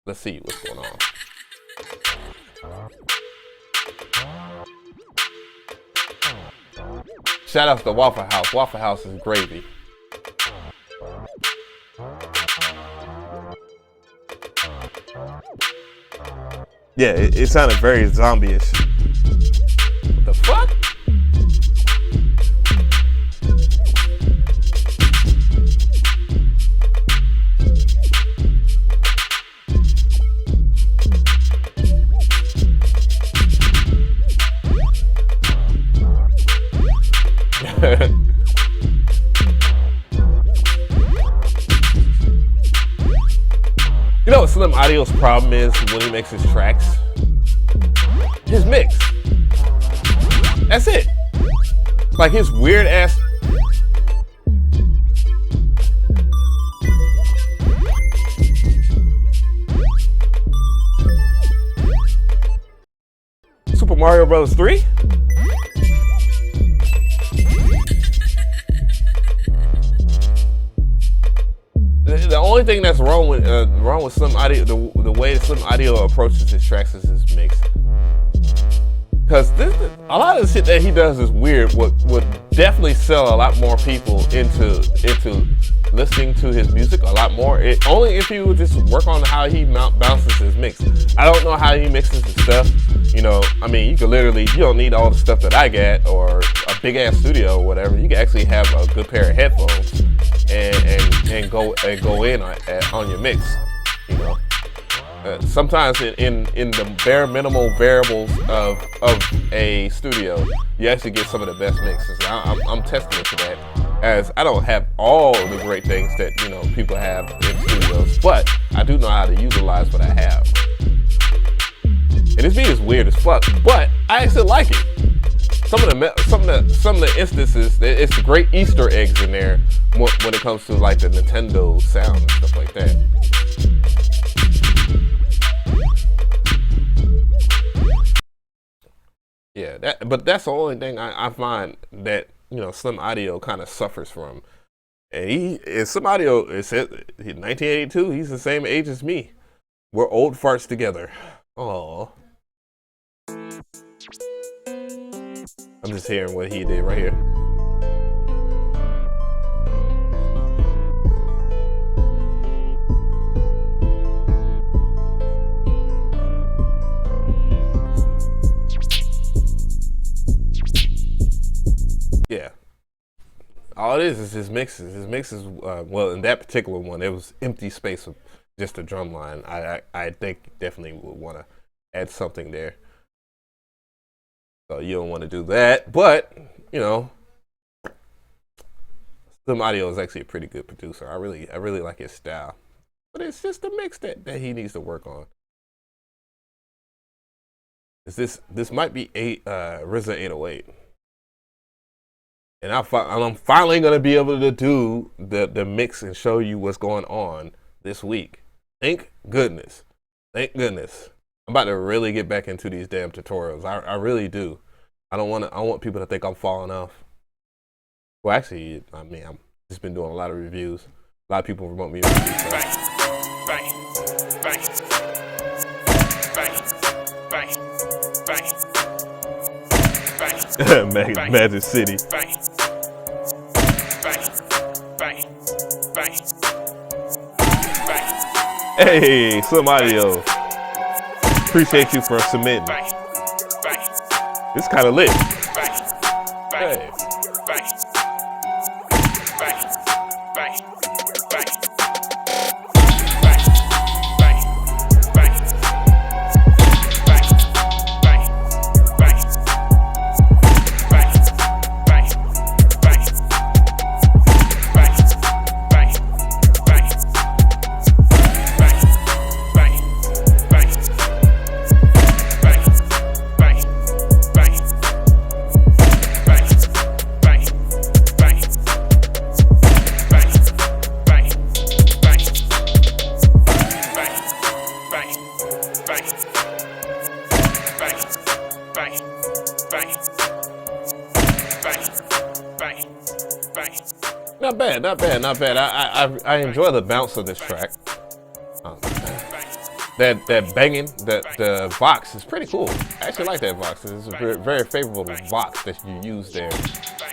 let's see what's going on. Shout out to Waffle House. Waffle House is gravy. Yeah, it sounded very zombie-ish. What the fuck? You know what Slim Audio's problem is when he makes his tracks? His mix. That's it. Like his weird ass. Super Mario Bros. 3? The only thing that's wrong with Slim Audio, the way Slim Audio approaches his tracks is his mix. Because a lot of the shit that he does is weird. Would definitely sell a lot more people into listening to his music a lot more. Only if he would just work on how he bounces his mix. I don't know how he mixes his stuff. You know, I mean, you don't need all the stuff that I got or a big ass studio or whatever. You can actually have a good pair of headphones and go in on your mix. You know. Sometimes in the bare minimal variables of a studio, you actually get some of the best mixes. I'm testament to that, as I don't have all the great things that, you know, people have in studios, but I do know how to utilize what I have. And this beat is weird as fuck, but I actually like it. Some of the instances, it's great Easter eggs in there when it comes to like the Nintendo sound and stuff like that. Yeah, but that's the only thing I find that, you know, Slim Audio kind of suffers from. And Slim Audio is 1982. He's the same age as me. We're old farts together. Oh, I'm just hearing what he did right here. Yeah. All it is his mixes. His mixes, well, in that particular one, it was empty space with just a drum line. I think definitely would want to add something there. So you don't want to do that, but you know, Slim Audio is actually a pretty good producer. I really like his style, but it's just the mix that he needs to work on. This might be Rizza 808. And I'm finally gonna be able to do the mix and show you what's going on this week. Thank goodness. Thank goodness. I'm about to really get back into these damn tutorials. I really do. I want people to think I'm falling off. Well, actually, I mean, I'm just been doing a lot of reviews. A lot of people promote me. Magic City. Hey, Slim Audio. Appreciate you for submitting. It's kind of lit. Hey. Not bad. I enjoy the bounce of this track. That banging, the vox is pretty cool. I actually like that vox. It's a very, very favorable vox that you use there.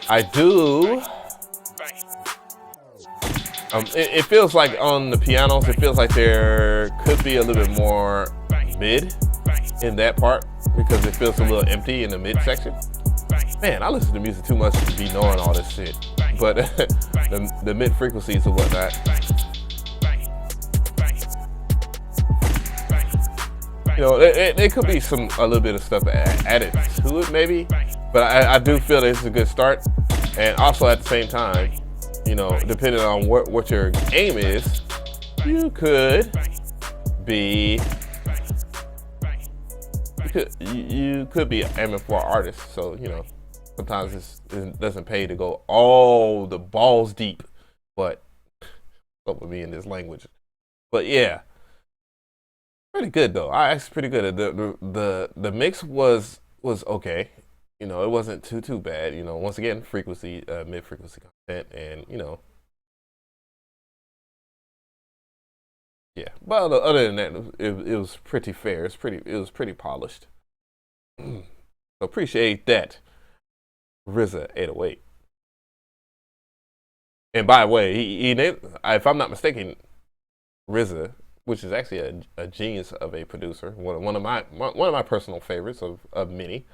I do. It feels like on the pianos, it feels like there could be a little bit more mid in that part because it feels a little empty in the mid section. Man, I listen to music too much to be knowing all this shit. But the mid frequencies and whatnot. You know, it could be a little bit of stuff added to it maybe, but I do feel that it's a good start. And also at the same time, you know, depending on what your aim is, you could be aiming for an artist. So, you know, sometimes it doesn't pay to go all the balls deep, but up with me in this language. But yeah, pretty good though. Actually pretty good. The mix was okay. You know, it wasn't too bad. You know, once again, frequency, mid frequency content, and you know, yeah. But other than that, it was pretty fair. It was pretty polished. So appreciate that. Rizza 808. And by the way, he named, if I'm not mistaken, Rizza, which is actually a genius of a producer, one of my personal favorites of many.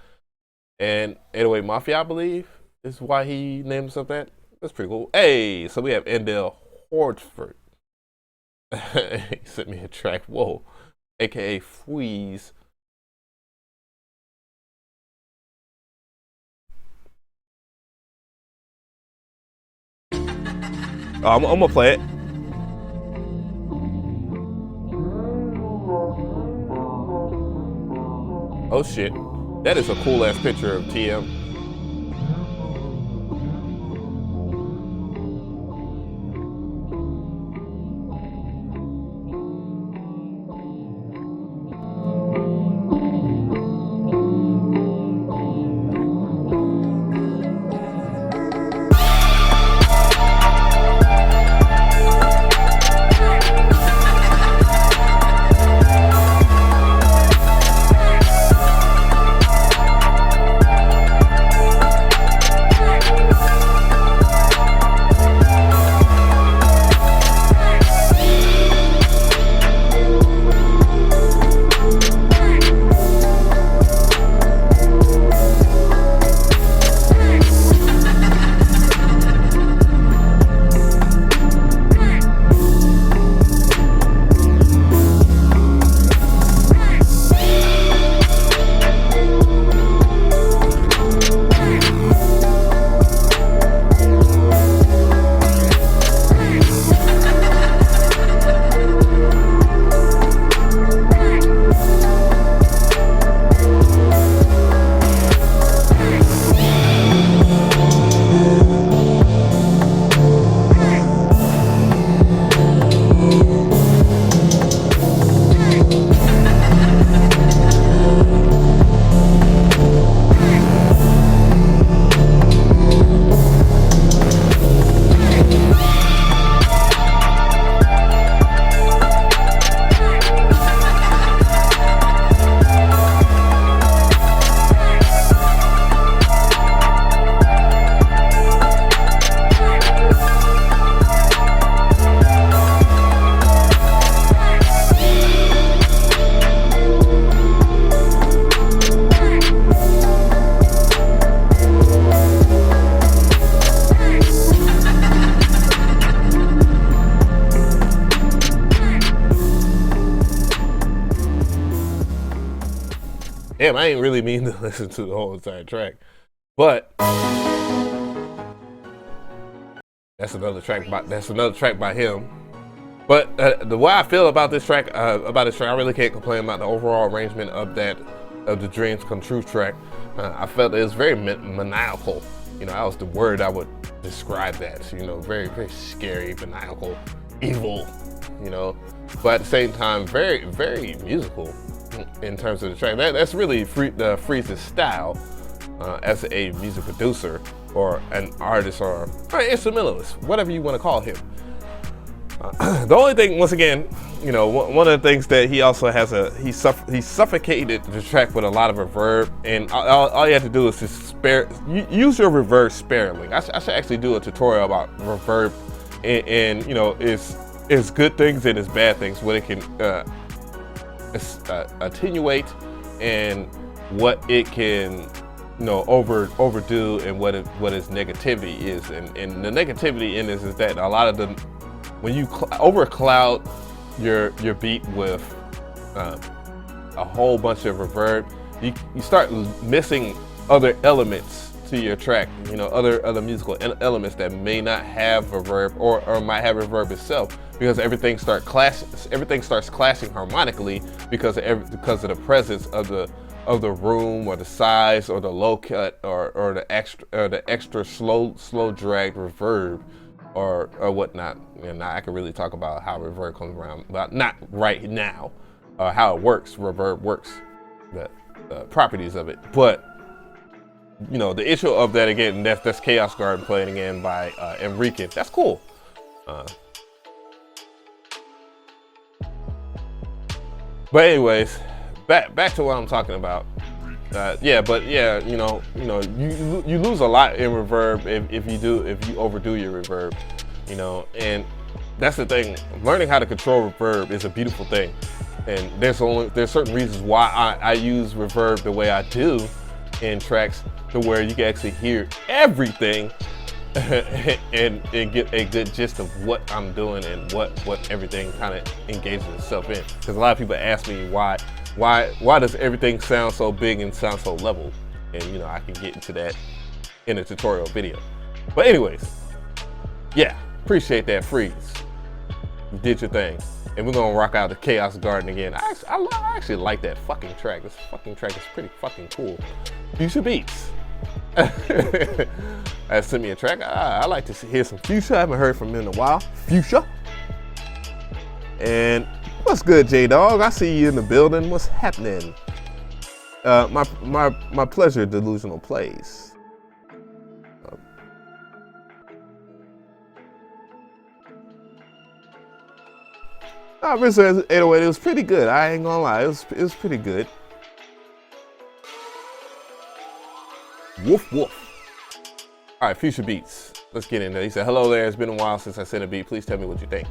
And 808 Mafia, I believe, is why he named himself that. That's pretty cool. Hey, so we have Endell Hordford. He sent me a track, whoa, aka Freeze. I'm gonna play it. Oh shit, that is a cool ass picture of TM. damn, I ain't really mean to listen to the whole entire track. But that's another track by him. But the way I feel about this track, I really can't complain about the overall arrangement of the Dreams Come True track. I felt it was very maniacal. You know, that was the word I would describe that. You know, very, very scary, maniacal, evil. You know, but at the same time, very, very musical in terms of the track. That's really Freeze's style as a music producer or an artist or an instrumentalist, whatever you want to call him. The only thing, once again, you know, one of the things that he also has he suffocated the track with a lot of reverb, and all you have to do is just use your reverb sparingly. I should actually do a tutorial about reverb and you know, it's good things and it's bad things, what it can attenuate and what it can, you know, overdo, and what its negativity is. And the negativity in this is that a lot of the, when you overcloud your beat with a whole bunch of reverb, you start missing other elements to your track, you know, other musical elements that may not have reverb or might have reverb itself, because everything starts clashing harmonically because of the presence of the room or the size or the low cut or the extra slow drag reverb or whatnot. And I can really talk about how reverb comes around, but not right now, how it works, reverb works, the properties of it. But you know, the issue of that, again, that's Chaos Garden playing again by Enrique. That's cool. But anyways, back to what I'm talking about. You lose a lot in reverb if you overdo your reverb, you know. And that's the thing. Learning how to control reverb is a beautiful thing. And there's certain reasons why I use reverb the way I do in tracks, to where you can actually hear everything and get a good gist of what I'm doing and what everything kind of engages itself in. Because a lot of people ask me why does everything sound so big and sound so level? And you know, I can get into that in a tutorial video. But anyways, yeah, appreciate that, Freeze. You did your thing. And we're gonna rock out the Chaos Garden again. I actually like that fucking track. This fucking track is pretty fucking cool. Fizzy Beats. Sent me a track. I like to hear some Fuchsia. I haven't heard from him in a while. Fuchsia. And what's good, J-Dog? I see you in the building. What's happening? My pleasure, Delusional Plays. Rizza 808, it was pretty good. I ain't gonna lie, it was pretty good. Woof woof. All right, Fizzy Beats. Let's get into it. He said, hello there, it's been a while since I sent a beat. Please tell me what you think.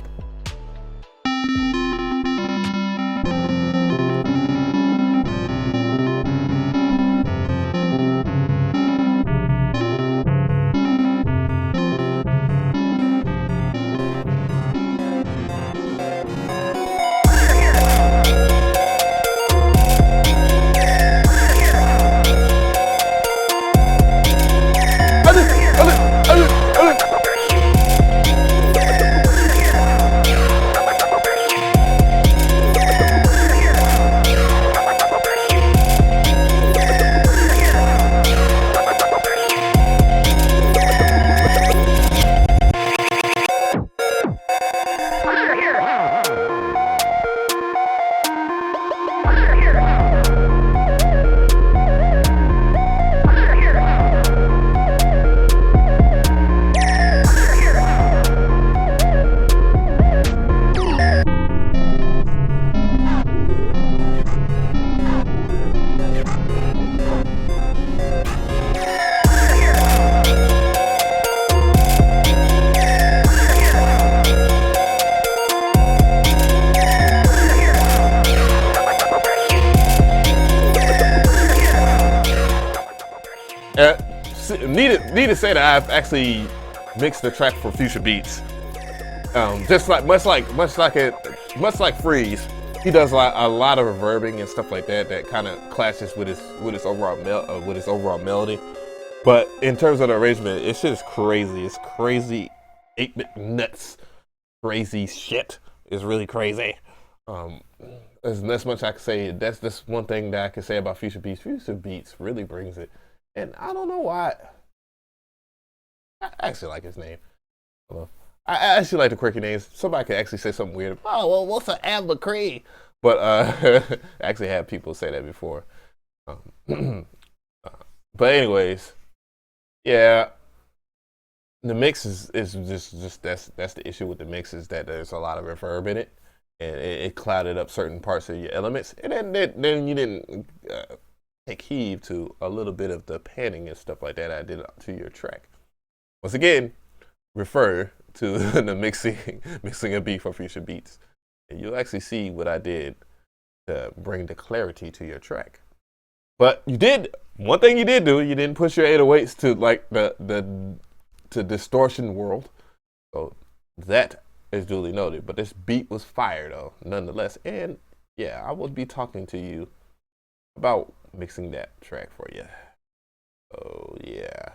Need to say that I've actually mixed the track for Fizzy Beats. Just like much like Freeze, he does a lot of reverbing and stuff like that that kind of clashes with his overall melody. But in terms of the arrangement, it's just crazy. It's crazy, 8-bit nuts, crazy shit. It's really crazy. There's much I can say. That's one thing that I can say about Future Beats. Future Beats really brings it, and I don't know why. I actually like his name. I actually like the quirky names. Somebody could actually say something weird. Oh, well, what's an avemcree? But I actually had people say that before. But anyways, yeah, the mix is just that's the issue with the mix, is that there's a lot of reverb in it, and it clouded up certain parts of your elements, and then you didn't take heed to a little bit of the panning and stuff like that I did to your track. Once again, refer to the mixing a beat for Future Beats, and you'll actually see what I did to bring the clarity to your track. But one thing you did do, you didn't push your 808s to like to distortion world. So that is duly noted. But this beat was fire though, nonetheless. And yeah, I will be talking to you about mixing that track for you. Oh yeah.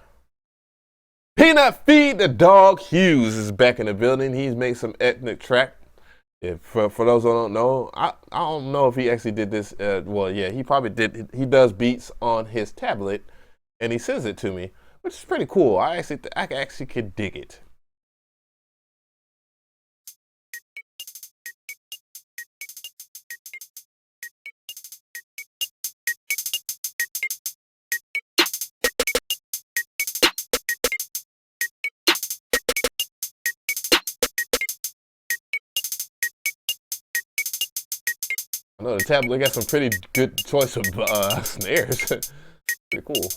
Peanut Feed the Dog Hughes is back in the building. He's made some ethnic track. For those who don't know, I don't know if he actually did this. Well, yeah, he probably did. He does beats on his tablet, and he sends it to me, which is pretty cool. I actually could dig it. I know the tablet got some pretty good choice of snares. Pretty cool.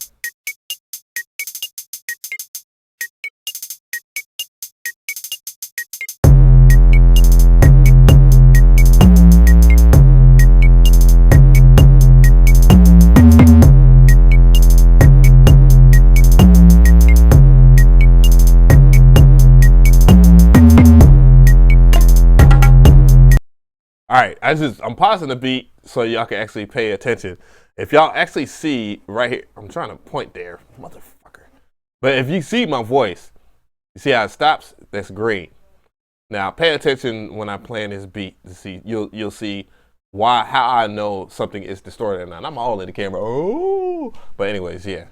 All right, I'm pausing the beat so y'all can actually pay attention. If y'all actually see right here, I'm trying to point there, motherfucker. But if you see my voice, you see how it stops? That's green. Now pay attention when I'm playing this beat to see. You'll see how I know something is distorted or not. I'm all in the camera. Oh, but anyways, yeah.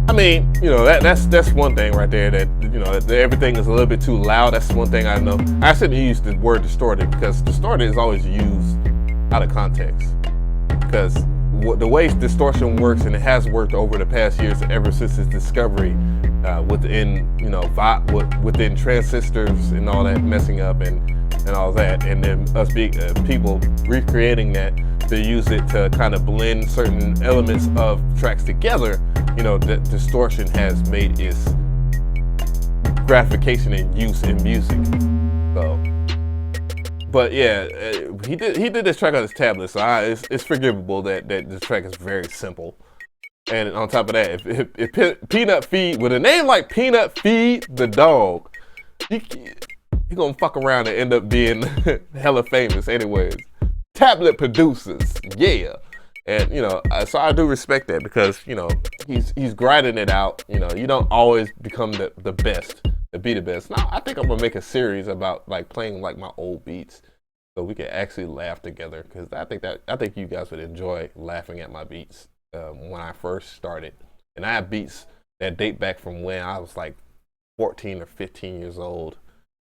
I mean, you know, that's one thing right there, that, you know, that everything is a little bit too loud. That's one thing I know. I shouldn't use the word distorted, because distorted is always used out of context. Because the way distortion works, and it has worked over the past years, ever since its discovery within, you know, within transistors and all that messing up and all that, and then us people recreating that to use it to kind of blend certain elements of tracks together. You know, that distortion has made its gratification and use in music. So, but yeah, he did this track on his tablet, so it's forgivable that this track is very simple. And on top of that, if Peanut Feed, with a name like Peanut Feed the Dog, he gonna fuck around and end up being hella famous anyways. Tablet producers, yeah. And, you know, so I do respect that, because, you know, he's grinding it out. You know, you don't always become the best, to be the best. Now, I think I'm gonna make a series about like playing like my old beats, so we can actually laugh together, because I think you guys would enjoy laughing at my beats when I first started. And I have beats that date back from when I was like 14 or 15 years old,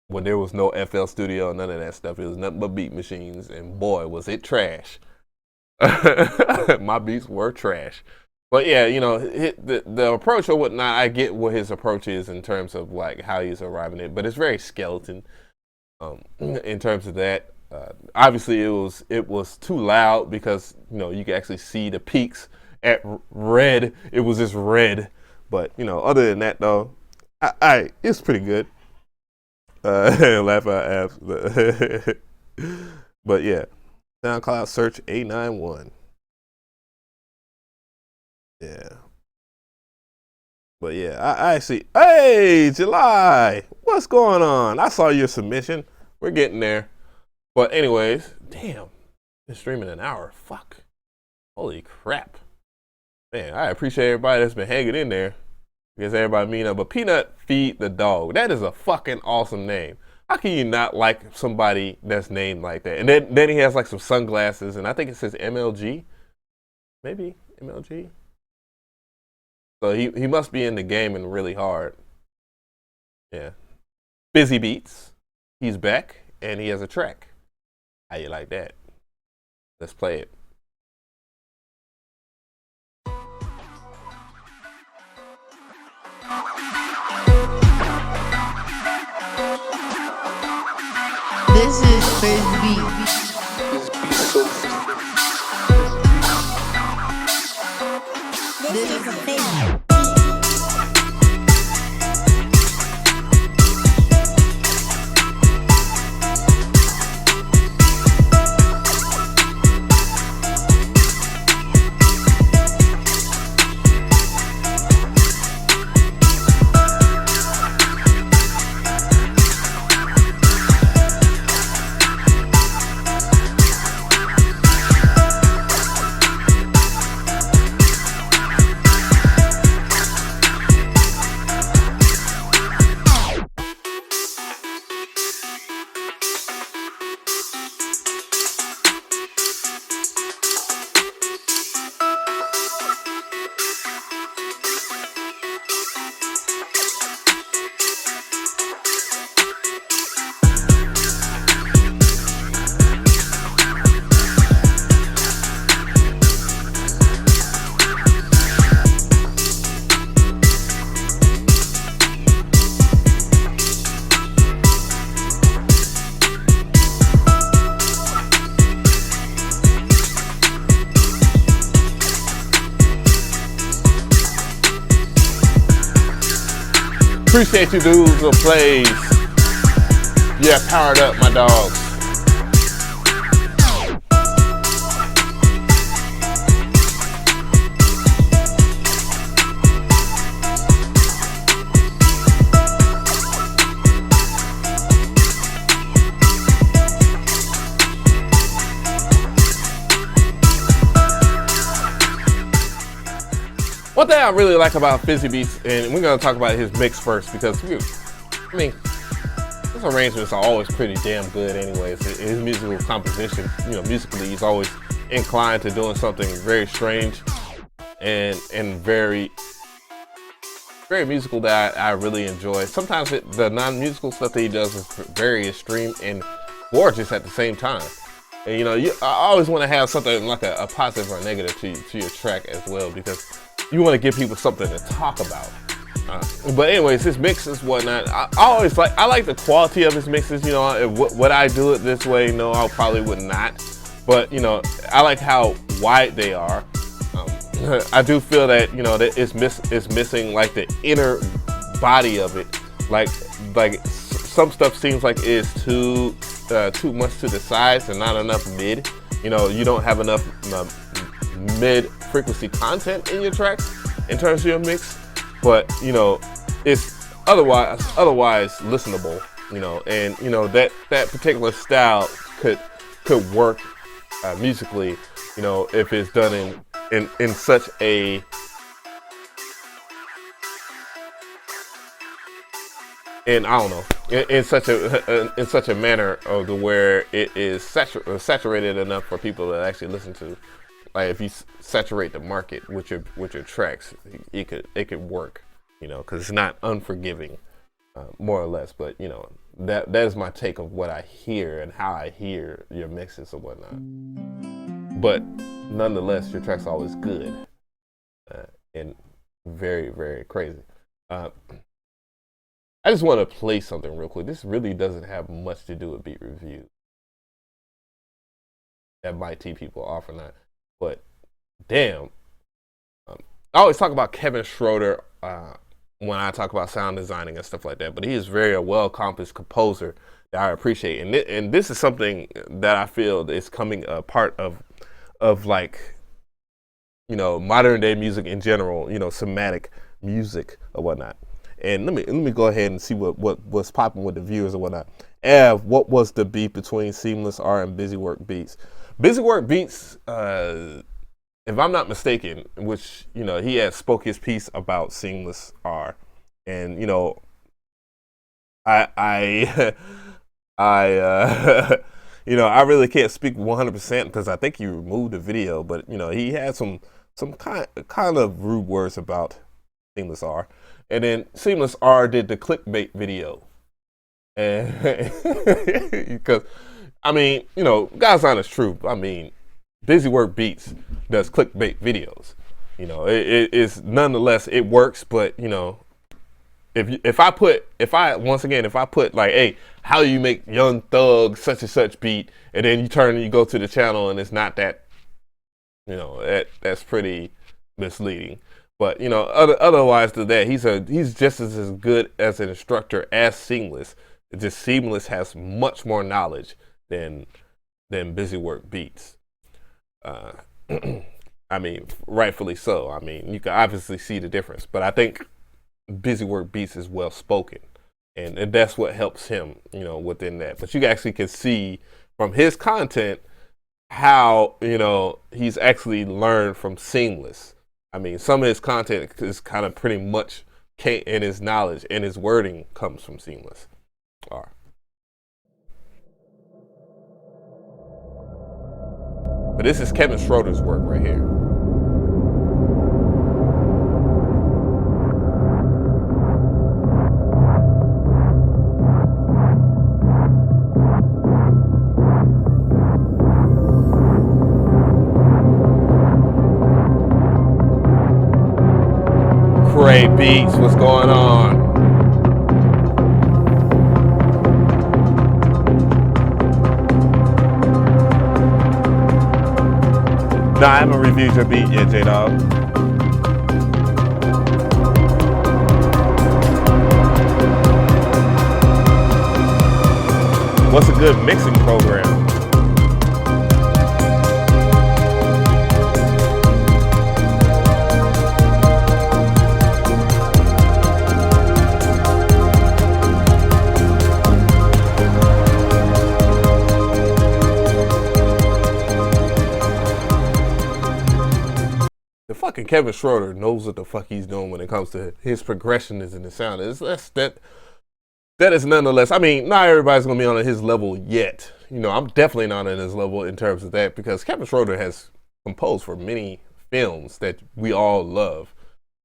when there was no FL Studio, none of that stuff. It was nothing but beat machines, and boy, was it trash. My beats were trash. But yeah, you know, the approach or whatnot, I get what his approach is in terms of like how he's arriving at it, but it's very skeleton in terms of that. Obviously it was too loud, because, you know, you can actually see the peaks at red. It was just red. But, you know, other than that though, It's pretty good. Laugh out apps. But yeah, SoundCloud search 891. Yeah. But yeah, I actually, hey, July, what's going on? I saw your submission. We're getting there. But anyways, damn, been streaming an hour. Fuck. Holy crap. Man, I appreciate everybody that's been hanging in there. Because everybody mean up. But Peanut Feed the Dog, that is a fucking awesome name. How can you not like somebody that's named like that? And then he has like some sunglasses, and I think it says MLG. Maybe MLG. So he must be in the game and really hard. Yeah. Fizzy Beats. He's back and he has a track. How you like that? Let's play it. This is Fizzy Beats. This is a thing. Appreciate you dudes who plays. Yeah, powered up my dogs. One thing I really like about Fizzy Beats, and we're gonna talk about his mix first because his arrangements are always pretty damn good anyways. His musical composition, musically, he's always inclined to doing something very strange and very, very musical that I really enjoy. Sometimes the non-musical stuff that he does is very extreme and gorgeous at the same time. And I always want to have something like a positive or a negative to your track as well, because you want to give people something to talk about. But anyways, his mixes, whatnot, I like the quality of his mixes. Would I do it this way? No, I probably would not. But I like how wide they are. I do feel that that it's missing like the inner body of it. Like some stuff seems like it's too much to the sides and not enough mid. You don't have enough mid frequency content in your tracks in terms of your mix, but it's otherwise listenable, and that particular style could work musically, if it's done in such a in such a manner of the where it is saturated enough for people to actually listen to. Like if you saturate the market with your tracks, it could work, because it's not unforgiving, more or less. But that is my take of what I hear and how I hear your mixes or whatnot. But nonetheless, your track's always good and very, very crazy. I just want to play something real quick. This really doesn't have much to do with beat review. That might tee people off or not. But damn, I always talk about Kevin Schroeder when I talk about sound designing and stuff like that. But he is very a well accomplished composer that I appreciate, and this is something that I feel is coming a part of like, you know, modern day music in general, you know, somatic music or whatnot. And let me go ahead and see what's popping with the viewers or whatnot. Ev, what was the beef between Seamless R and Busy Work Beats? Busy Work Beats, if I'm not mistaken, which, you know, he had spoke his piece about Seamless R, and, you know, I you know, I really can't speak 100% because I think he removed the video, but, you know, he had some kind of rude words about Seamless R. And then Seamless R did the clickbait video. And because, I mean, you know, God's honest truth, I mean, Busy Work Beats does clickbait videos. You know, it's nonetheless, it works, but, you know, if I put like, hey, how you make Young Thug such and such beat, and then you turn and you go to the channel and it's not that, you know, that's pretty misleading. But, you know, otherwise to that, he's just as good as an instructor as Seamless. It's just Seamless has much more knowledge than Busy Work Beats. I mean, rightfully so. I mean, you can obviously see the difference, but I think Busy Work Beats is well spoken, and that's what helps him, you know, within that. But you actually can see from his content how, you know, he's actually learned from Seamless. I mean, some of his content is kind of pretty much in his knowledge and his wording comes from Seamless. All right. But this is Kevin Schroeder's work right here. Herbeat Beats, what's going on? Nah, I haven't reviewed your beat yet, J-Dog. What's a good mixing program? Fucking Kevin Schroeder knows what the fuck he's doing when it comes to his progression in the sound. That is nonetheless, I mean, not everybody's gonna be on his level yet. You know, I'm definitely not on his level in terms of that, because Kevin Schroeder has composed for many films that we all love,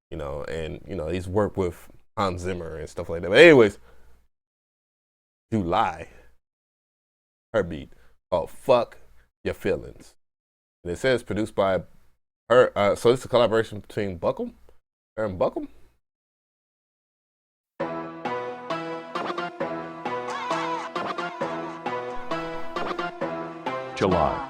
you know, and, you know, he's worked with Hans Zimmer and stuff like that. But anyways, July, Herbeat, called Fuck Your Feelings. And it says produced by her, so it's a collaboration between Buckham and Buckham. July.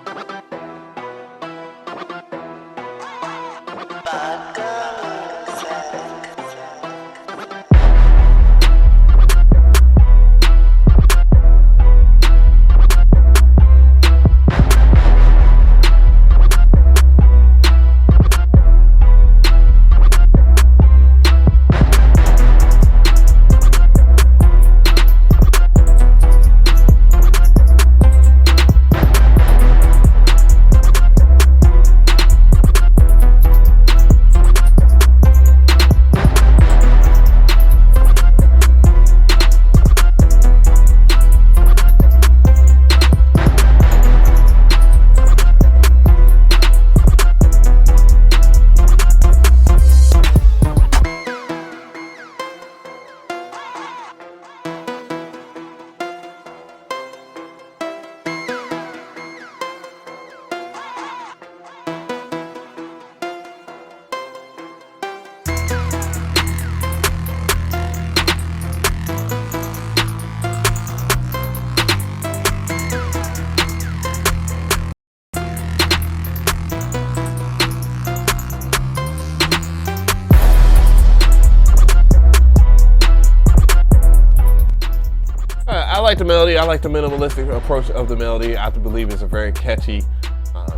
like the melody. I like the minimalistic approach of the melody. I believe it's a very catchy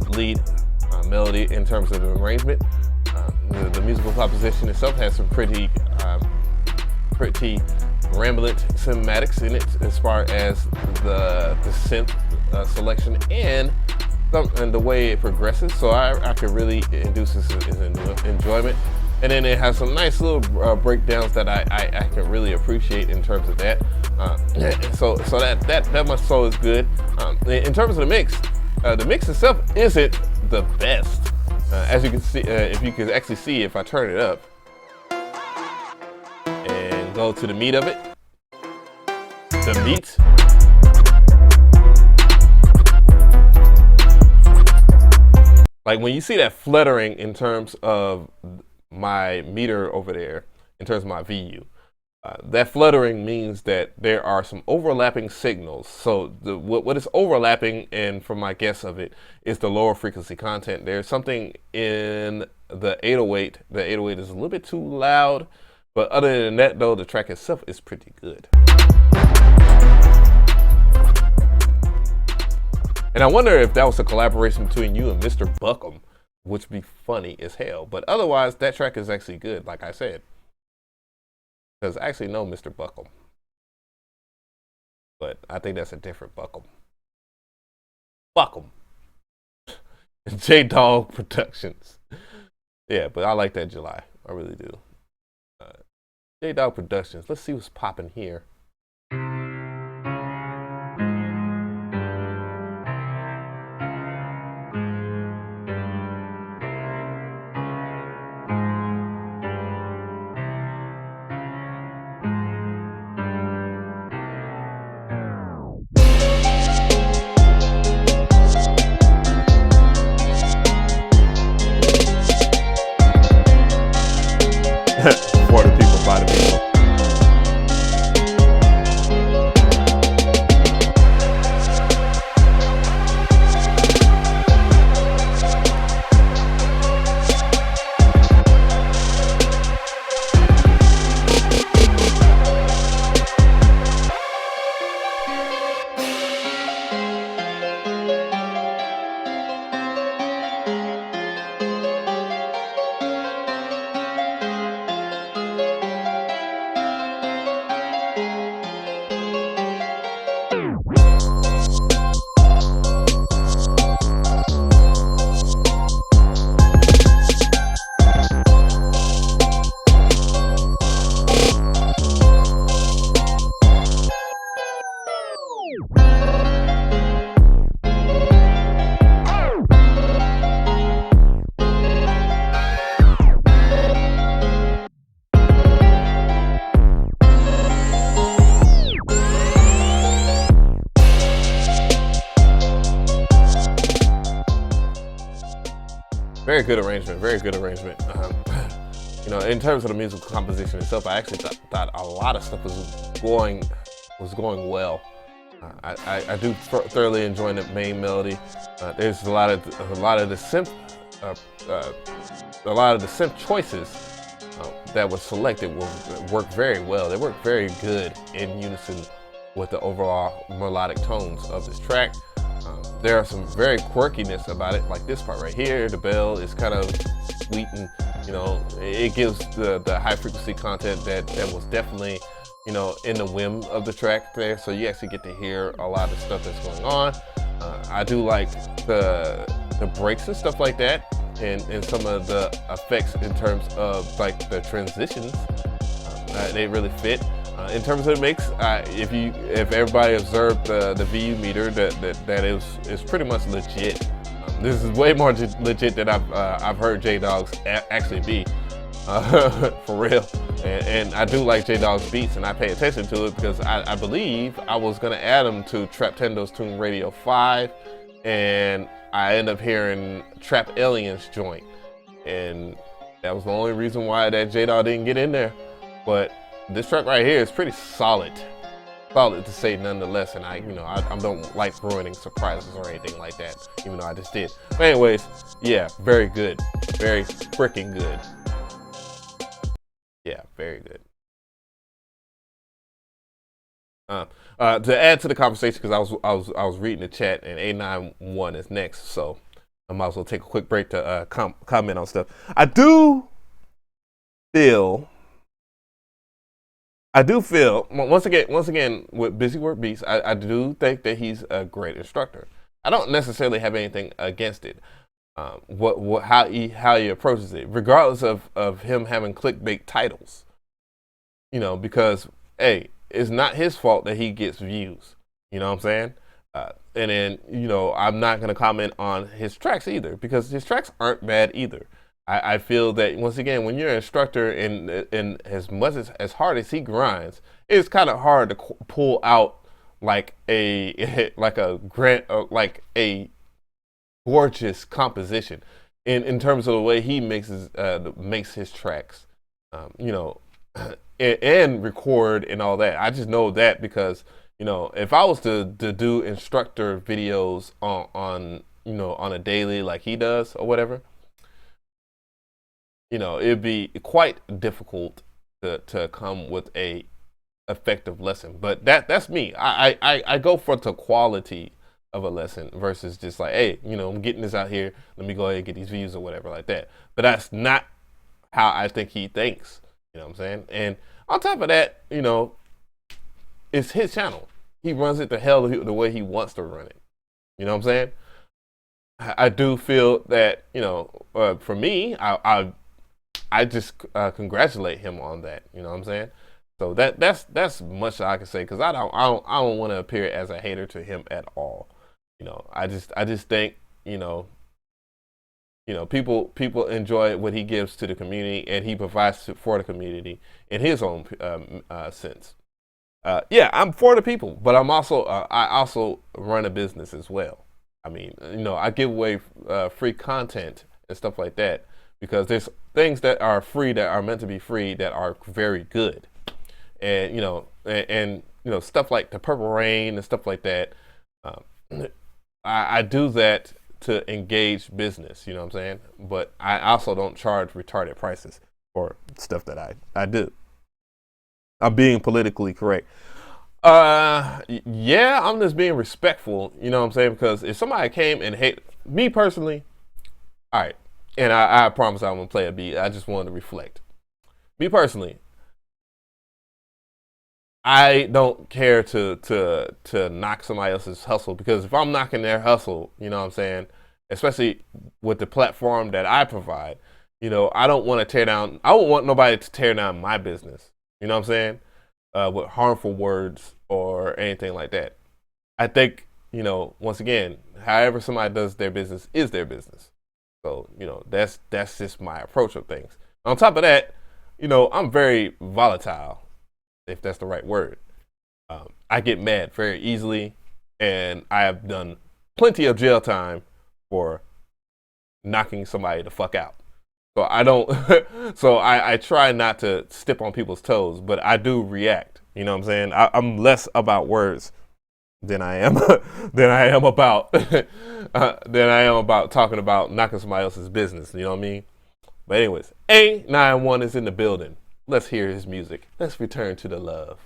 lead melody in terms of the arrangement. The musical composition itself has some pretty rambling cinematics in it as far as the synth selection and the way it progresses. So I could really induce this enjoyment. And then it has some nice little breakdowns that I can really appreciate in terms of that. So that much so is good. In terms of the mix itself isn't the best. As you can see, if you can actually see, if I turn it up and go to the meat of it, the beats. Like when you see that fluttering in terms of my meter over there, in terms of my VU, that fluttering means that there are some overlapping signals. So what is overlapping, and from my guess of it, is the lower frequency content. There's something in the 808. The 808 is a little bit too loud, but other than that though, the track itself is pretty good. And I wonder if that was a collaboration between you and Mr. Buckham, which would be funny as hell. But otherwise, that track is actually good, like I said. Because I actually know Mr. Buckham. But I think that's a different Buckham. Buckham. J-Dog Productions. Yeah, but I like that July. I really do. J-Dog Productions. Let's see what's popping here. For the people, by the people. Very good arrangement, very good arrangement. You know, in terms of the musical composition itself, I actually thought a lot of stuff was going well. I do thoroughly enjoy the main melody. There's a lot of the synth choices that were selected will work very well. They work very good in unison with the overall melodic tones of this track. There are some very quirkiness about it, like this part right here. The bell is kind of sweet, and you know, it gives the high frequency content that was definitely, you know, in the whim of the track there. So you actually get to hear a lot of stuff that's going on. I do like the breaks and stuff like that, and some of the effects in terms of like the transitions. They really fit. In terms of the mix, if everybody observed the VU meter, that is pretty much legit. This is way more legit than I've heard J-Dog's actually be, for real. And I do like J-Dog's beats, and I pay attention to it because I believe I was gonna add him to Traptendo's Tune Radio 5, and I end up hearing Trap Aliens joint, and that was the only reason why that J-Dog didn't get in there. But this track right here is pretty solid to say nonetheless, and I don't like ruining surprises or anything like that, even though I just did. But anyways, yeah, very good, very freaking good. Yeah, very good. To add to the conversation, because I was reading the chat, and A91 is next, so I might as well take a quick break to comment on stuff. I do feel once again with Busy Work Beats, I do think that he's a great instructor. I don't necessarily have anything against it. How he approaches it, regardless of him having clickbait titles, because hey, it's not his fault that he gets views. You know what I'm saying? And then I'm not gonna comment on his tracks either, because his tracks aren't bad either. I feel that once again, when you're an instructor and as much as hard as he grinds, it's kind of hard to pull out like a gorgeous composition in terms of the way he makes his tracks, and record and all that. I just know that because if I was to do instructor videos on a daily like he does or whatever, it'd be quite difficult to come with a effective lesson. But that's me. I go for the quality of a lesson versus just like, hey, I'm getting this out here, let me go ahead and get these views or whatever like that. But that's not how I think he thinks. You know what I'm saying? And on top of that, it's his channel. He runs it the hell the way he wants to run it. You know what I'm saying? I do feel that, for me, I just congratulate him on that. You know what I'm saying? So that's much I can say, because I don't want to appear as a hater to him at all. I just think people enjoy what he gives to the community, and he provides for the community in his own sense. Yeah, I'm for the people, but I also run a business as well. I mean, I give away free content and stuff like that, because there's things that are free, that are meant to be free, that are very good. And stuff like the Purple Rain and stuff like that. I do that to engage business, you know what I'm saying? But I also don't charge retarded prices for stuff that I do. I'm being politically correct. Yeah, I'm just being respectful, you know what I'm saying? Because if somebody came and hate me personally, all right, and I promise I'm gonna play a beat. I just wanted to reflect. Me personally, I don't care to knock somebody else's hustle, because if I'm knocking their hustle, you know what I'm saying, especially with the platform that I provide, I don't want to tear down. I don't want nobody to tear down my business. You know what I'm saying? With harmful words or anything like that. I think, once again, however somebody does their business is their business. So, that's just my approach of things. On top of that, I'm very volatile, if that's the right word. I get mad very easily, and I have done plenty of jail time for knocking somebody the fuck out. So I don't, so I try not to step on people's toes, but I do react. You know what I'm saying? I'm less about words than I am about talking about knocking somebody else's business. You know what I mean? But anyways, A91 is in the building. Let's hear his music. Let's return to the love.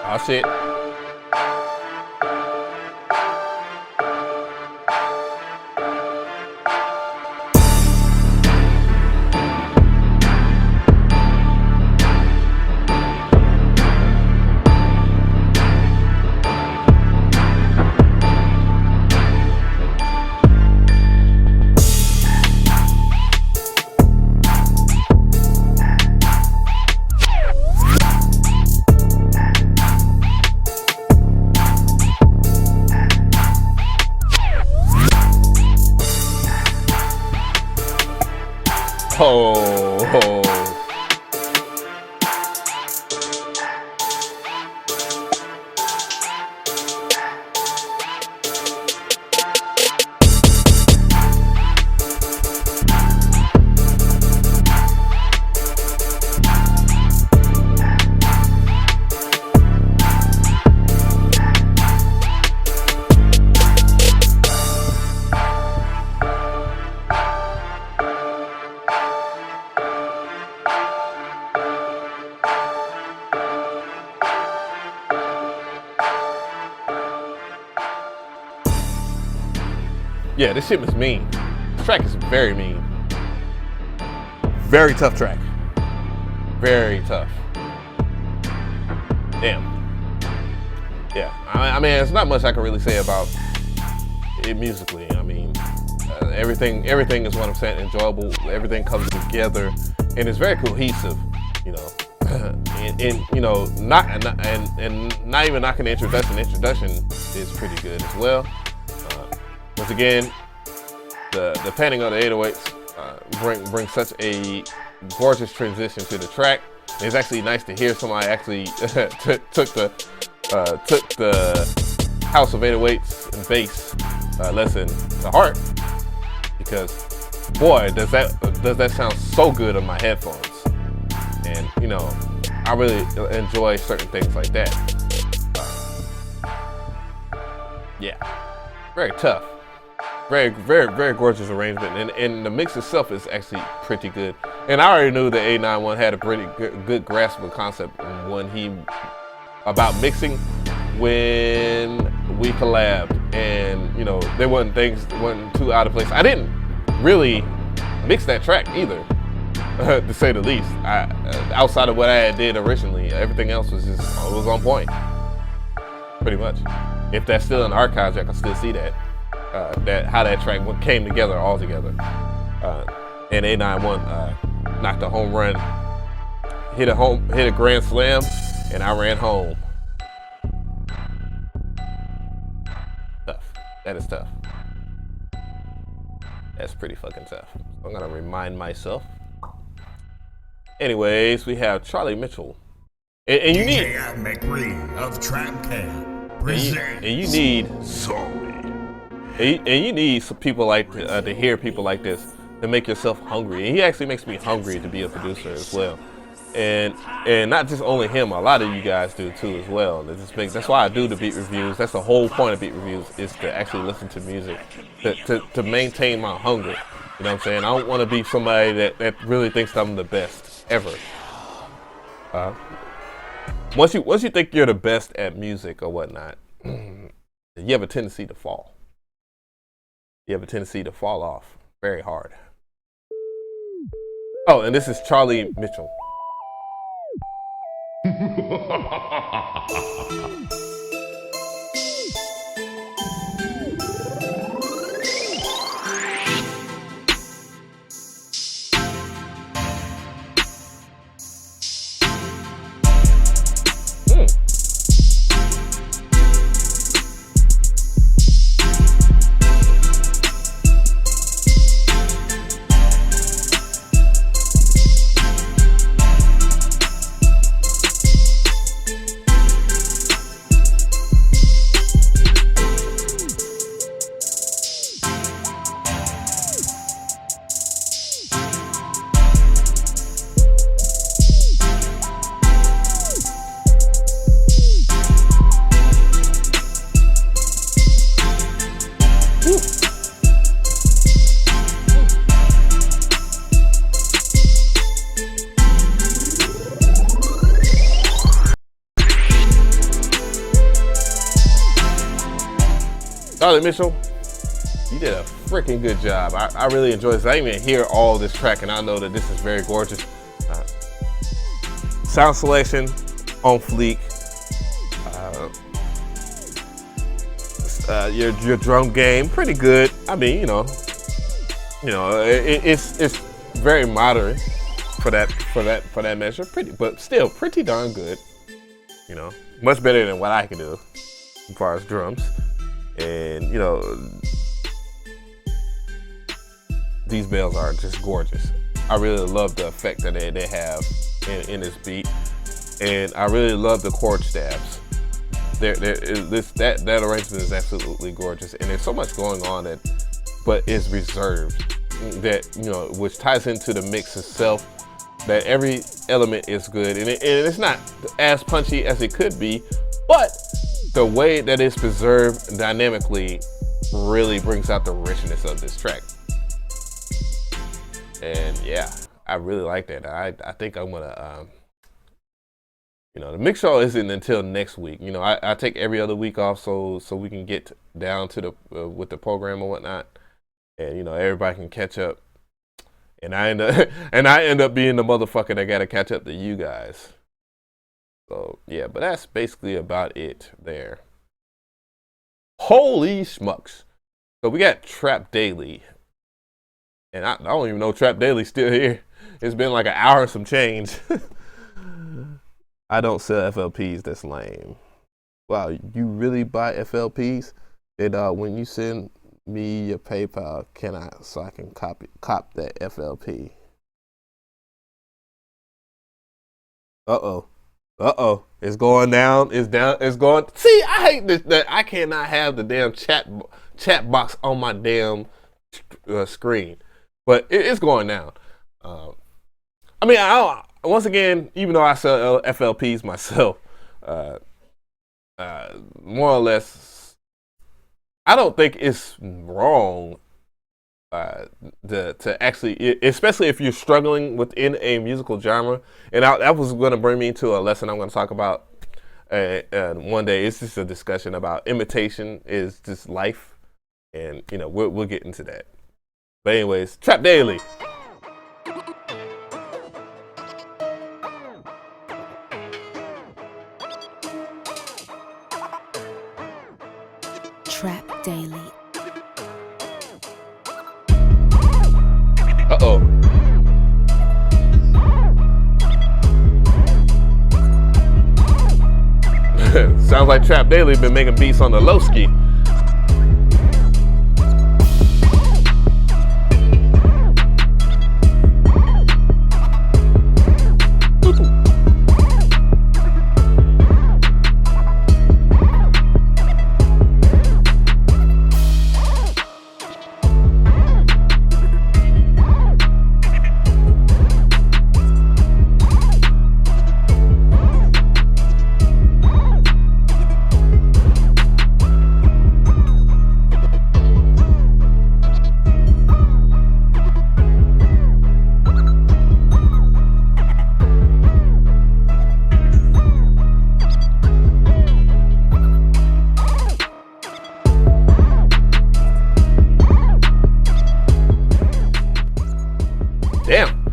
Oh shit. Oh. Yeah, this shit was mean. This track is very mean. Very tough track. Very tough. Damn. Yeah, I mean, there's not much I can really say about it musically. I mean, everything is what I'm saying, enjoyable. Everything comes together, and it's very cohesive, you know. and you know, not even knocking the introduction. The introduction is pretty good as well. Once again, the panning of the 808s bring such a gorgeous transition to the track. It's actually nice to hear somebody actually took the house of 808s and bass lesson to heart, because boy, does that sound so good on my headphones. And you know, I really enjoy certain things like that. Yeah, very tough. Very gorgeous arrangement, and the mix itself is actually pretty good. And I already knew that 891 had a pretty good grasp of the concept about mixing when we collabed, and you know, there wasn't too out of place. I didn't really mix that track either, to say the least. Outside of what I did originally, everything else was on point, pretty much. If that's still in the archives, I can still see that. How that track came together all together. And 891 knocked a home run, hit a grand slam, and I ran home. Tough. That is tough. That's pretty fucking tough. I'm gonna remind myself. Anyways, we have Charlie Mitchell, and you need avemcree of Trap Camp. And you need And you need some people like to hear people like this to make yourself hungry. And he actually makes me hungry to be a producer as well. And not just only him, a lot of you guys do too as well. That's why I do the beat reviews. That's the whole point of beat reviews, is to actually listen to music, to maintain my hunger. You know what I'm saying? I don't want to be somebody that really thinks I'm the best ever. Once you think you're the best at music or whatnot, you have a tendency to fall. You have a tendency to fall off very hard. Oh, and this is Charlie Mitchell. Charlie Mitchell, you did a freaking good job. I really enjoyed this. I didn't even hear all this track, and I know that this is very gorgeous. Sound selection on fleek. Your drum game, pretty good. I mean, you know, it's very moderate for that measure. But still pretty darn good. You know, much better than what I can do as far as drums. And you know, these bells are just gorgeous. I really love the effect that they have in this beat, and I really love the chord stabs. That arrangement is absolutely gorgeous, and there's so much going on but is reserved. That, you know, which ties into the mix itself. That every element is good, and it's not as punchy as it could be, but the way that it's preserved dynamically really brings out the richness of this track. And yeah, I really like that. I think I'm gonna, you know, the mix show isn't until next week. You know, I take every other week off so we can get down to the with the program and whatnot. and you know everybody can catch up. And I end up being the motherfucker that gotta catch up to you guys. So yeah, but that's basically about it there. Holy schmucks! So we got Trap Daily, and I don't even know Trap Daily's still here. It's been like an hour and some change. I don't sell FLPs. That's lame. Wow, you really buy FLPs? And when you send me your PayPal, so I can cop that FLP? It's going down. It's down. It's going. See, I hate this. That I cannot have the damn chat box on my damn screen, but it's going down. I mean, once again, even though I sell FLPs myself, more or less, I don't think it's wrong to actually, especially if you're struggling within a musical genre. And that was going to bring me to a lesson I'm going to talk about one day. It's just a discussion about imitation is just life, and you know we'll get into that. But anyways, Trap Daily. Trap Daily. Uh-oh. Sounds like Trap Daily been making beats on the low ski. Damn.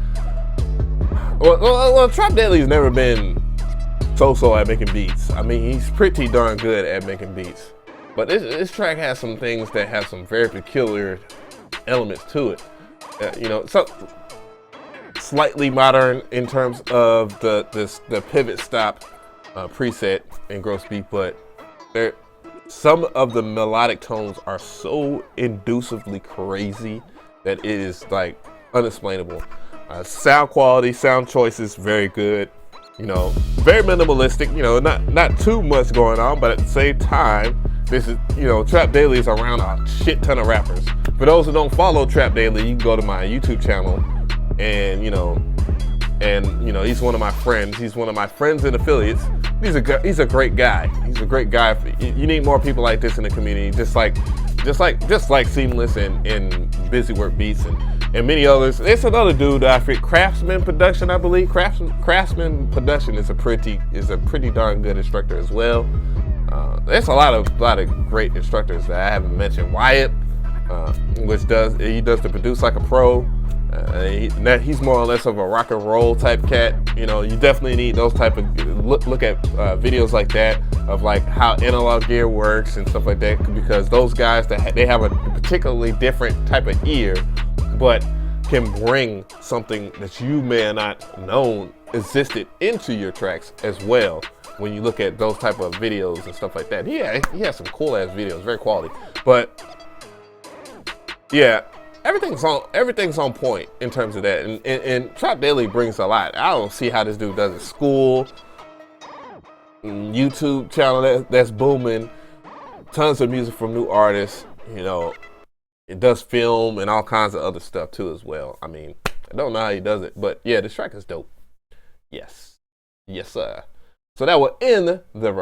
Well, Trap Daily's never been so at making beats. I mean, he's pretty darn good at making beats. But this track has some things that have some very peculiar elements to it. You know, slightly modern in terms of the pivot stop preset in Gross Beat, but some of the melodic tones are so inducively crazy that it is like unexplainable. Sound quality, sound choices, very good. You know, very minimalistic. You know, not too much going on, but at the same time, this is, you know, Trap Daily is around a shit ton of rappers. For those who don't follow Trap Daily, you can go to my YouTube channel, and you know, he's one of my friends. He's one of my friends and affiliates. He's a great guy. He's a great guy. You need more people like this in the community, just like Seamless and Busy Work Beats and many others. There's another dude that I think, Craftsman Production, I believe. Craftsman Production is a pretty darn good instructor as well. There's a lot of great instructors that I haven't mentioned. Wyatt, which does the Produce Like a Pro. He's more or less of a rock and roll type cat. You know, you definitely need those type of look at videos like that of like how analog gear works and stuff like that, because those guys they have a particularly different type of ear, but can bring something that you may have not known existed into your tracks as well. When you look at those type of videos and stuff like that, he has some cool ass videos, very quality. But yeah. Everything's on point in terms of that, and Trap Daily brings a lot. I don't see how this dude does it. School, YouTube channel that's booming, tons of music from new artists. You know, it does film and all kinds of other stuff too as well. I mean, I don't know how he does it, but yeah, this track is dope. Yes, sir. So that will end the